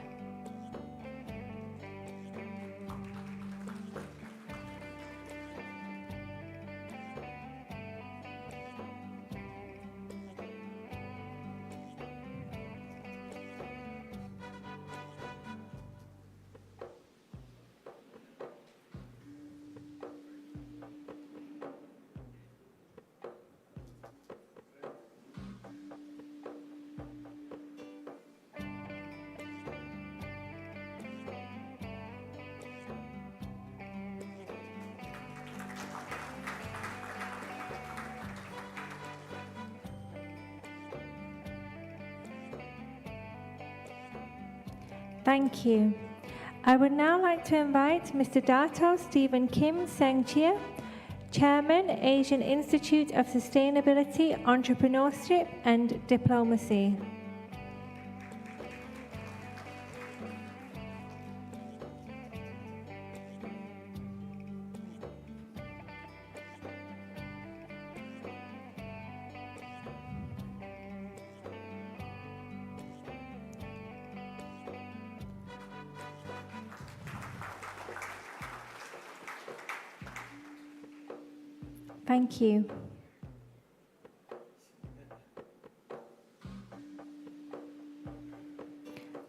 Thank you. I would now like to invite Mr. Dato Stephen Kim Seng Chia, Chairman, Asian Institute of Sustainability, Entrepreneurship and Diplomacy. Thank you.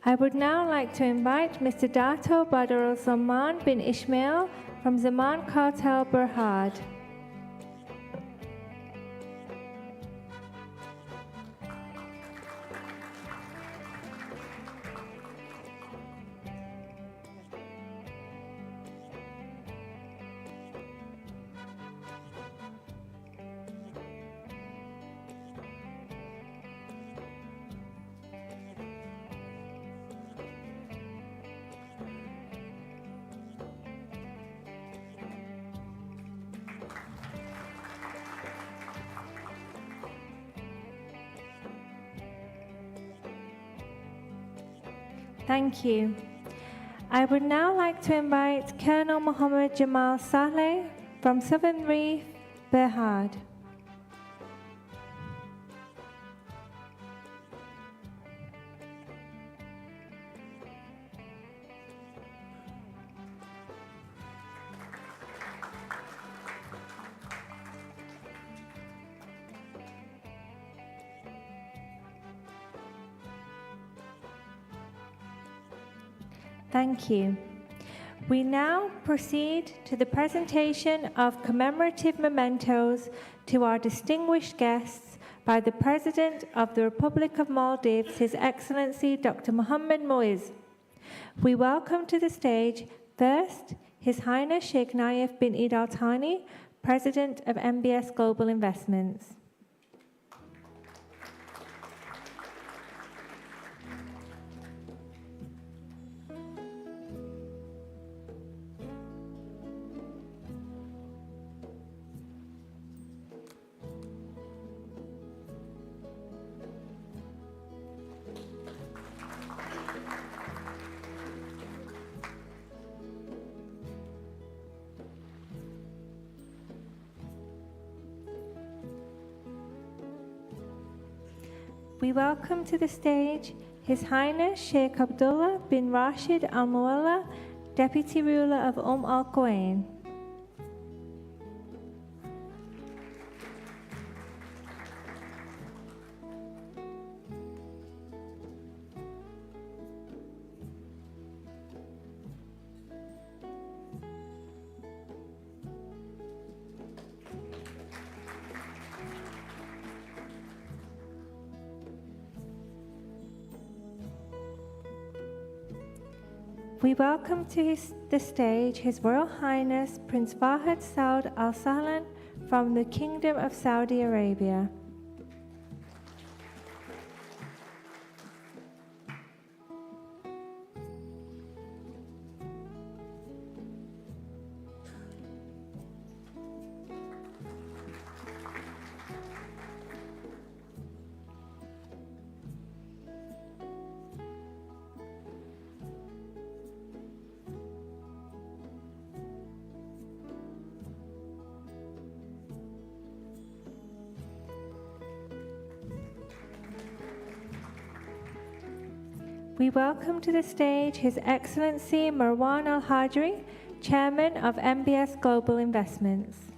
I would now like to invite Mr. Dato Badr Zaman bin Ismail from Zaman Cartel Berhad. Thank you. I would now like to invite Colonel Mohammed Jamal Saleh from Southern Reef, Berhad. Thank you. We now proceed to the presentation of commemorative mementos to our distinguished guests by the President of the Republic of Maldives, His Excellency Dr. Mohammed Moiz. We welcome to the stage first His Highness Sheikh Naif bin Eid Al Thani, President of MBS Global Investments. We welcome to the stage His Highness Sheikh Abdullah bin Rashid Al Mualla, Deputy Ruler of Al Quwain. We welcome to the stage His Royal Highness Prince Fahd Saud Al Sahlan from the Kingdom of Saudi Arabia. We welcome to the stage His Excellency Marwan Al Hajri, Chairman of MBS Global Investments.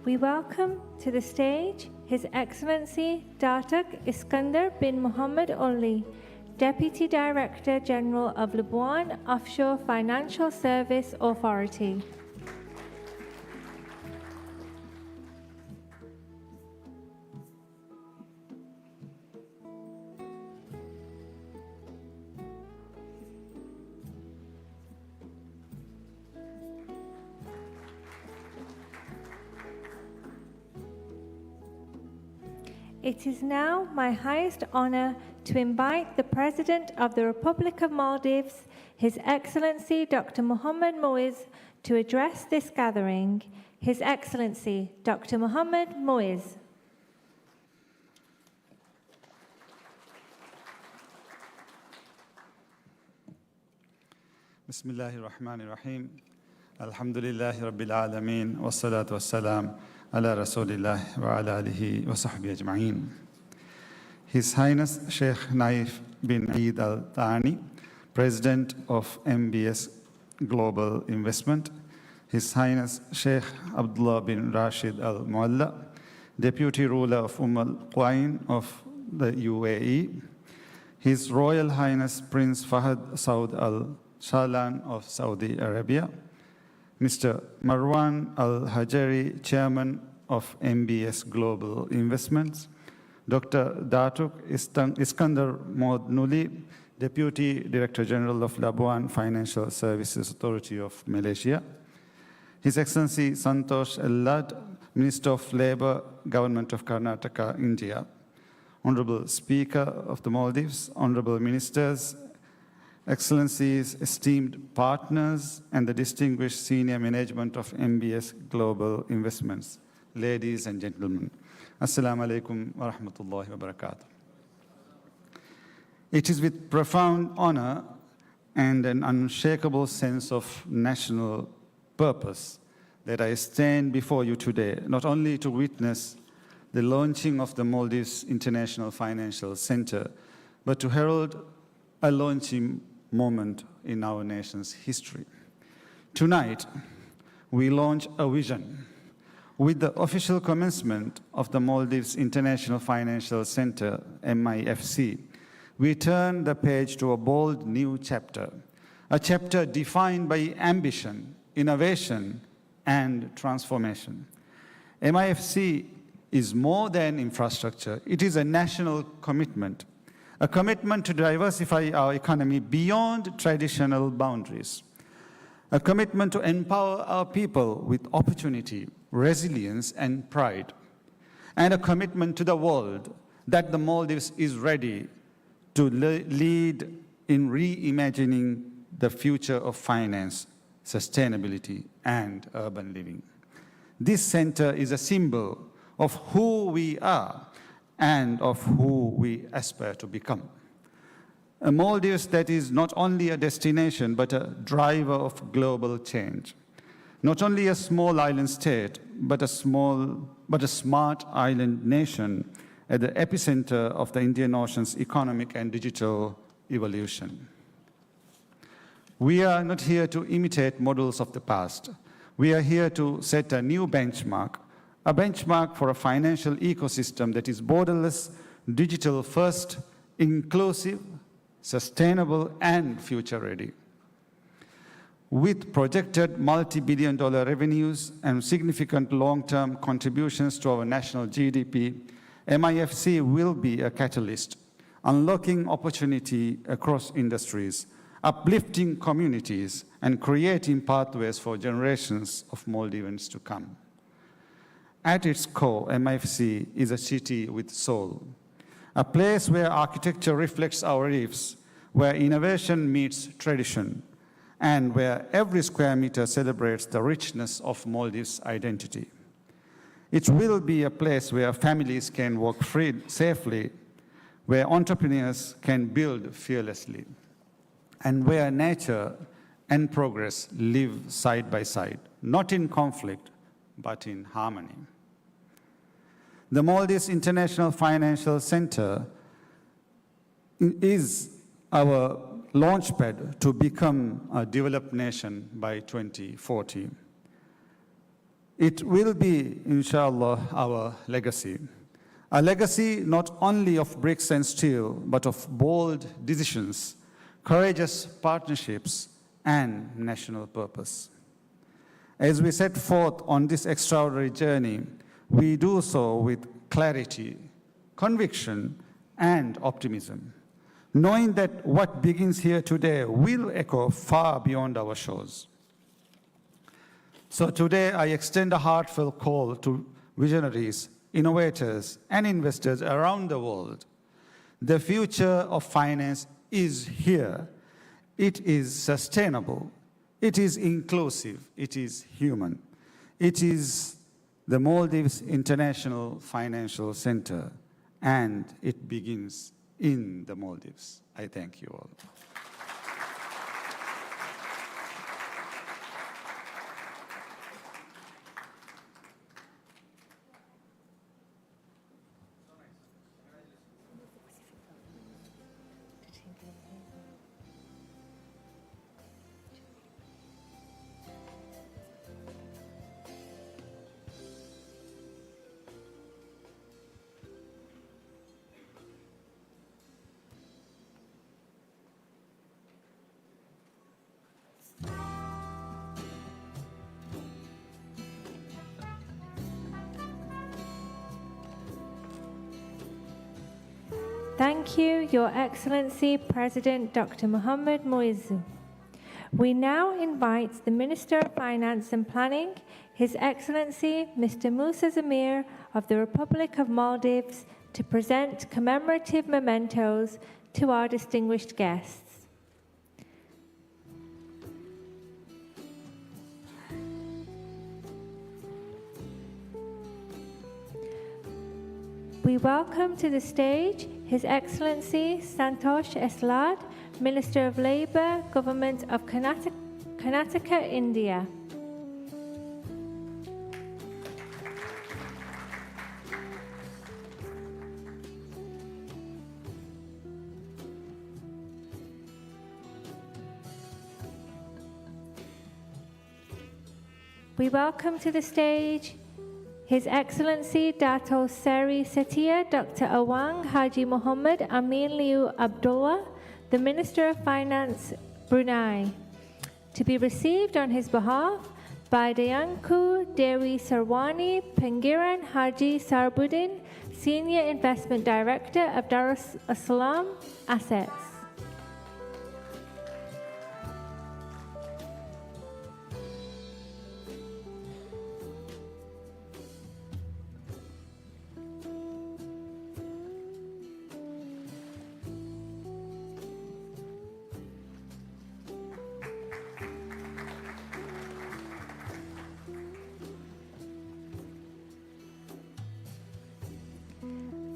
We welcome to the stage His Excellency Datuk Iskandar bin Muhammad Oli, Deputy Director General of Labuan Offshore Financial Service Authority. It is now my highest honor to invite the President of the Republic of Maldives, His Excellency Dr. Mohammed Moiz, to address this gathering. His Excellency Dr. Mohammed Moiz. بسم الله الرحمن الرحيم الحمد لله رب العالمين والصلاة والسلام على رسول الله وعلى آله وصحبه أجمعين. His Highness Sheikh Naif bin Eid Al Thani, President of MBS Global Investment, His Highness Sheikh Abdullah bin Rashid Al Mualla, Deputy Ruler of Al Quwain of the UAE, His Royal Highness Prince Fahad Saud Al Shahlan of Saudi Arabia, Mr. Marwan Al Hajeri, Chairman of MBS Global Investments, Dr. Datuk Iskandar Modnuli, Deputy Director General of Labuan Financial Services Authority of Malaysia, His Excellency Santosh Ellad, Minister of Labour, Government of Karnataka, India, Honorable Speaker of the Maldives, Honorable Ministers, Excellencies, esteemed partners, and the distinguished senior management of MBS Global Investments, ladies and gentlemen. Assalamu alaikum wa rahmatullahi wa barakatuh. It is with profound honor and an unshakable sense of national purpose that I stand before you today, not only to witness the launching of the Maldives International Financial Center, but to herald a launching moment in our nation's history. Tonight, we launch a vision. With the official commencement of the Maldives International Financial Center, MIFC, we turn the page to a bold new chapter, a chapter defined by ambition, innovation, and transformation. MIFC is more than infrastructure. It is a national commitment, a commitment to diversify our economy beyond traditional boundaries, a commitment to empower our people with opportunity, resilience, and pride, and a commitment to the world that the Maldives is ready to lead in reimagining the future of finance, sustainability, and urban living. This center is a symbol of who we are and of who we aspire to become. A Maldives that is not only a destination, but a driver of global change. Not only a small island state, but a smart island nation at the epicenter of the Indian Ocean's economic and digital evolution. We are not here to imitate models of the past. We are here to set a new benchmark, a benchmark for a financial ecosystem that is borderless, digital first, inclusive, sustainable, and future-ready. With projected multi-billion-dollar revenues and significant long-term contributions to our national GDP, MIFC will be a catalyst, unlocking opportunity across industries, uplifting communities, and creating pathways for generations of Maldivians to come. At its core, MIFC is a city with soul, a place where architecture reflects our reefs, where innovation meets tradition, and where every square meter celebrates the richness of Maldives' identity. It will be a place where families can walk safely, where entrepreneurs can build fearlessly, and where nature and progress live side by side, not in conflict, but in harmony. The Maldives International Financial Center is our launchpad to become a developed nation by 2040. It will be, inshallah, our legacy. A legacy not only of bricks and steel, but of bold decisions, courageous partnerships, and national purpose. As we set forth on this extraordinary journey, we do so with clarity, conviction, and optimism, knowing that what begins here today will echo far beyond our shores. So today, I extend a heartfelt call to visionaries, innovators, and investors around the world. The future of finance is here. It is sustainable. It is inclusive. It is human. It is the Maldives International Financial Center, and it begins in the Maldives. I thank you all. Thank you, Your Excellency President Dr. Mohammed Moiz. We now invite the Minister of Finance and Planning, His Excellency Mr. Musa Zamir of the Republic of Maldives, to present commemorative mementos to our distinguished guests. We welcome to the stage His Excellency Santosh Eslad, Minister of Labour, Government of Karnataka, India. We welcome to the stage His Excellency Dato Seri Setia Dr. Awang Haji Muhammad Amin Liu Abdullah, the Minister of Finance, Brunei, to be received on his behalf by Dayanku Dewi Sarwani Pengiran Haji Sarbuddin, Senior Investment Director of Darus Salam Assets.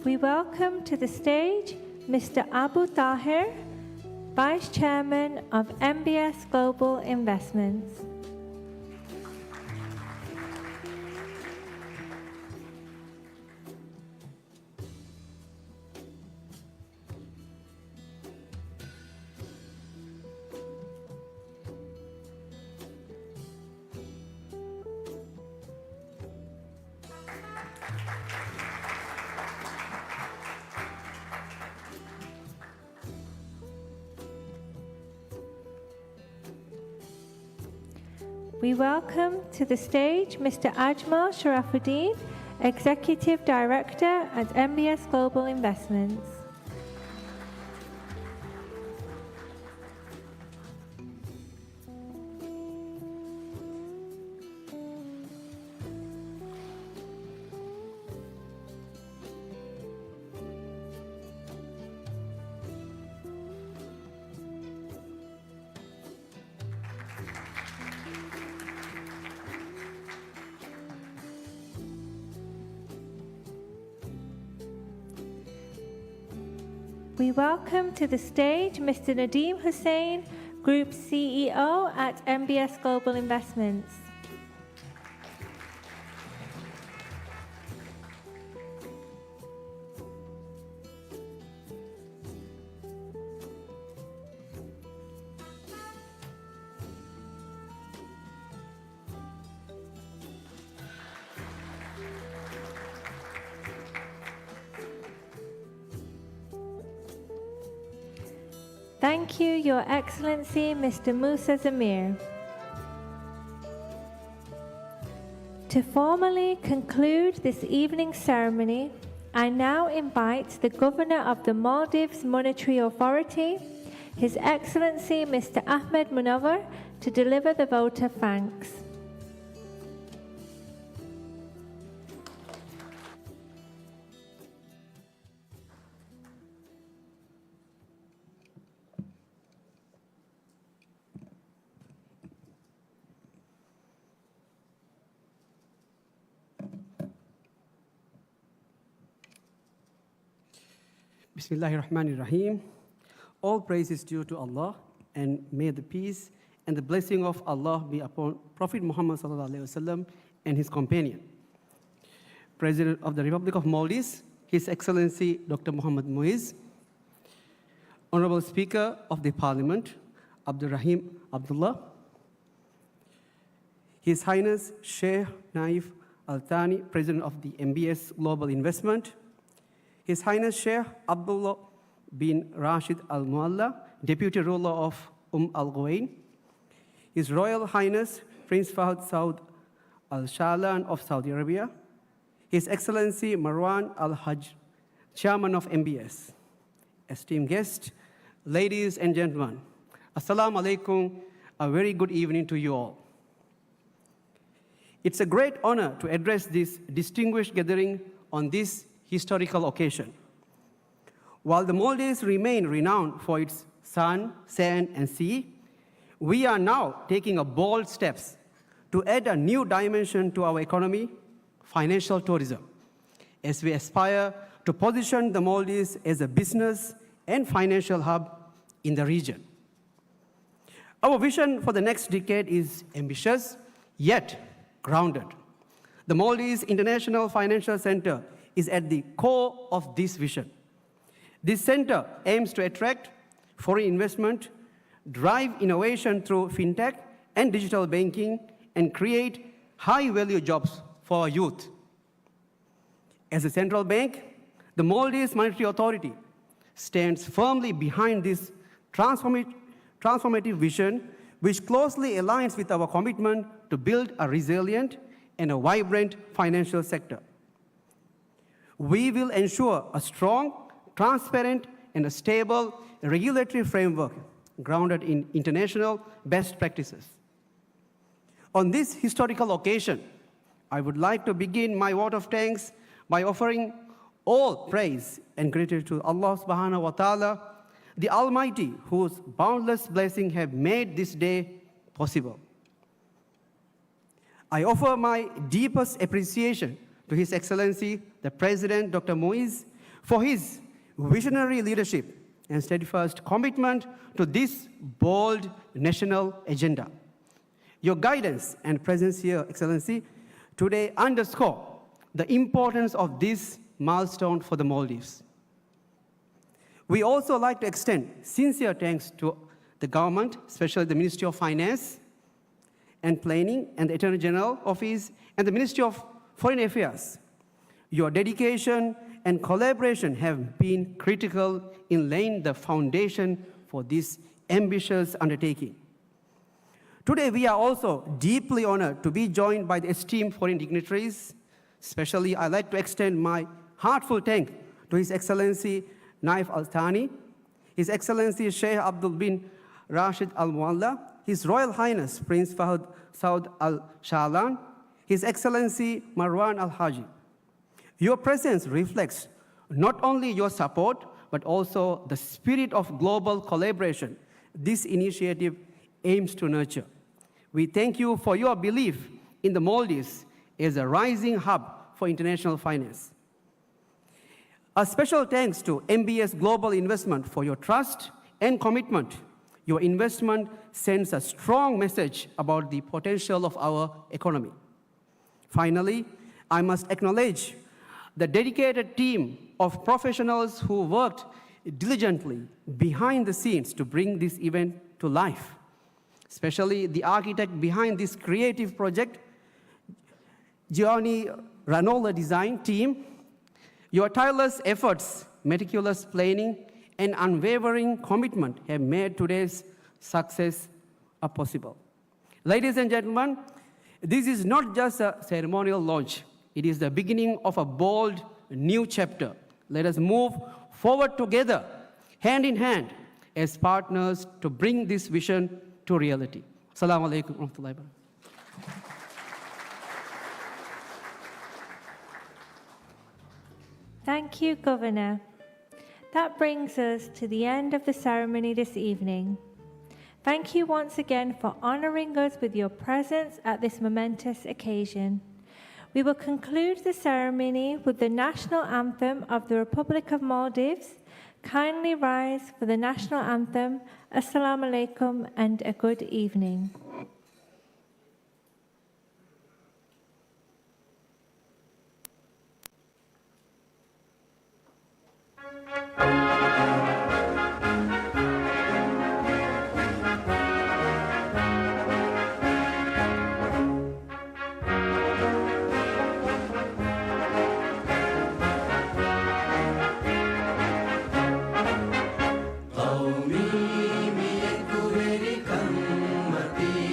We welcome to the stage Mr. Abu Tahir, Vice Chairman of MBS Global Investments. We welcome to the stage Mr. Ajmal Sharafuddin, Executive Director at MBS Global Investments. We welcome to the stage Mr. Nadeem Hussain, Group CEO at MBS Global Investments. Thank you, Your Excellency, Mr. Musa Zamir. To formally conclude this evening's ceremony, I now invite the Governor of the Maldives Monetary Authority, His Excellency Mr. Ahmed Munawar, to deliver the vote of thanks. Bismillahirrahmanirrahim. All praise is due to Allah, and may the peace and the blessing of Allah be upon Prophet Muhammad ﷺ and his companion. President of the Republic of Maldives, His Excellency Dr. Mohammed Moiz, Honorable Speaker of the Parliament, Abdurrahim Abdullah, His Highness Sheikh Naif Al Thani, President of the MBS Global Investment, His Highness Sheikh Abdullah bin Rashid Al Mualla, Deputy Ruler of Al Ghuwain, His Royal Highness Prince Fahd Saud Al Shahlan of Saudi Arabia, His Excellency Marwan Al Hajj, Chairman of MBS, esteemed guests, ladies and gentlemen, Assalamu alaikum, a very good evening to you all. It's a great honor to address this distinguished gathering on this historical occasion. While the Maldives remain renowned for its sun, sand, and sea, we are now taking a bold steps to add a new dimension to our economy, financial tourism, as we aspire to position the Maldives as a business and financial hub in the region. Our vision for the next decade is ambitious, yet grounded. The Maldives International Financial Center is at the core of this vision. This center aims to attract foreign investment, drive innovation through fintech and digital banking, and create high-value jobs for our youth. As a central bank, the Maldives Monetary Authority stands firmly behind this transformative vision, which closely aligns with our commitment to build a resilient and a vibrant financial sector. We will ensure a strong, transparent, and a stable regulatory framework grounded in international best practices. On this historical occasion, I would like to begin my vote of thanks by offering all praise and gratitude to Allah subhanahu wa ta'ala, the Almighty, whose boundless blessings have made this day possible. I offer my deepest appreciation to His Excellency, the President, Dr. Moise, for his visionary leadership and steadfast commitment to this bold national agenda. Your guidance and presence here, Excellency, today underscore the importance of this milestone for the Maldives. We also like to extend sincere thanks to the government, especially the Ministry of Finance and Planning and the Attorney General Office and the Ministry of Foreign Affairs. Your dedication and collaboration have been critical in laying the foundation for this ambitious undertaking. Today, we are also deeply honored to be joined by the esteemed foreign dignitaries. Especially, I'd like to extend my heartfelt thanks to His Excellency Naif Al Thani, His Excellency Sheikh Abdul bin Rashid Al Mualla, His Royal Highness Prince Fahd Saud Al Shahlan, His Excellency Marwan Al Haji. Your presence reflects not only your support, but also the spirit of global collaboration this initiative aims to nurture. We thank you for your belief in the Maldives as a rising hub for international finance. A special thanks to MBS Global Investment for your trust and commitment. Your investment sends a strong message about the potential of our economy. Finally, I must acknowledge the dedicated team of professionals who worked diligently behind the scenes to bring this event to life, especially the architect behind this creative project, Giovanni Ranola design team. Your tireless efforts, meticulous planning, and unwavering commitment have made today's success possible. Ladies and gentlemen, this is not just a ceremonial launch. It is the beginning of a bold new chapter. Let us move forward together, hand in hand, as partners to bring this vision to reality. Assalamu alaikum wa rahmatullahi wa barakatuh. Thank you, Governor. That brings us to the end of the ceremony this evening. Thank you once again for honoring us with your presence at this momentous occasion. We will conclude the ceremony with the national anthem of the Republic of Maldives. Kindly rise for the national anthem. Assalamu alaikum and a good evening. قومي بيكبر كمتي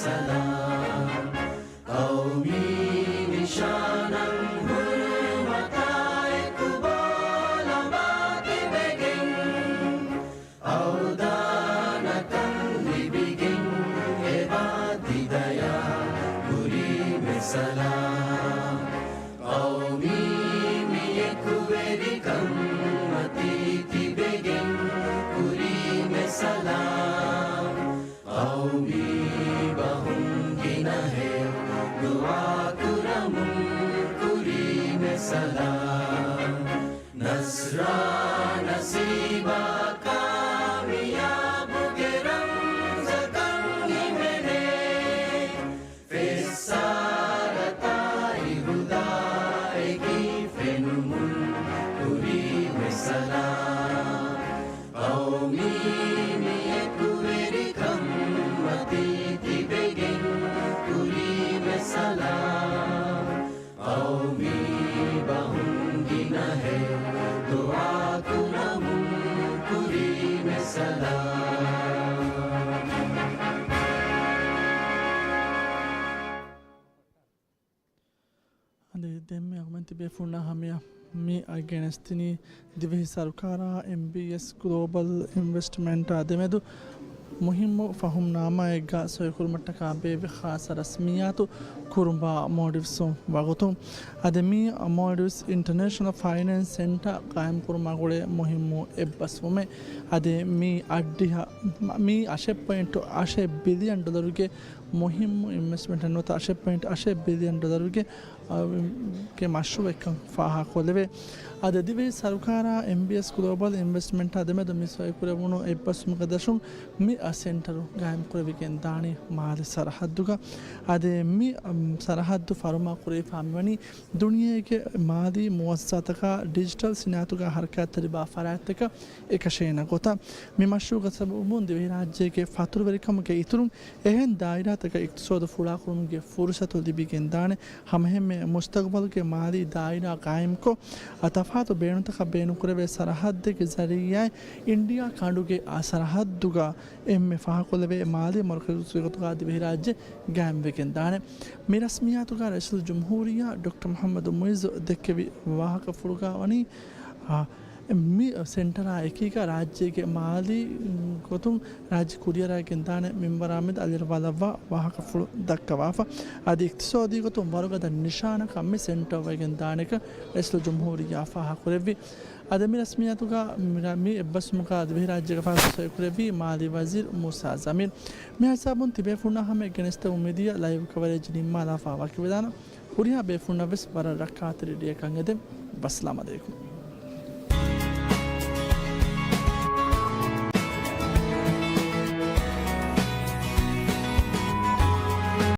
salam qaumi nishanan hurmatai kubala mati begin audanakan libigin ebadi daya guri me salam qaumi miyekuverikan matiti begin guri me salam qaumi bahum ginahe dua kuramun guri me salam nasra nasiba kamiyab geram zakan himene fesaratai hudai ki fenumun guri me salam qaumi miyekuverikan matiti begin guri me salam qaumi bahum ginahe dua kunamun guri me salam ande demme agmenti be funna hamia mi agenestini divehi sarukara MBS Global Investment ademedu muhimmu fahum nama egga soykurmattaka beve khasa rasmiyatu kurumba Maldives wagotum ademi Maldives International Finance Center qaim kurma gole muhimmu ebbasume ade mi addiha mi 8.8 billion $ಗೆ muhimmu investment annota 8.8 billion $ಗೆ ke mashru ekkan faha koleve ade dive sarukara MBS Global Investment ademedu mi soykurevunu ebbasum gadashum mi a center gaim kureviken dani maali sarhadduga ade mi sarhaddu farma kure famani duniyege maali muwassataka digital sinatuga harakat riba farataka ekashena gota mi mashru gasabun dive rajyege fatur verikamge iturun ehen dairataka iktisod fula kurumge fursatu dibigen dane hamhem mustaqbal ke maali daira qaim ko atafatu beenutaka beenu kurebe sarhadde ke zariya india kanduge a sarhadduga emme fahakoleve maali markazuga dive rajye gaim veken dane mi rasmiyatuga rasul jumhuriya Dr. Muhammad Muiz dekkevi wahaka furuga wani mi center ekika rajyege maali gotum rajya kuriyara gendane minbaramid alirwalava wahaka furu dakkawafa adi iktisadi gotum warugada nishana kammi center wagendaneka rasul jumhuriya fahakolevi adami rasmiyatuga mi ebbasmuka dive rajyege fahakolevi kurevi maali wazir Musa Zamin mi hasabun tibe funna hame genesta umedia live coverage nimma la fawa kivedana kuriya be funna ves bara rakatri de kangede wassalamu alaikum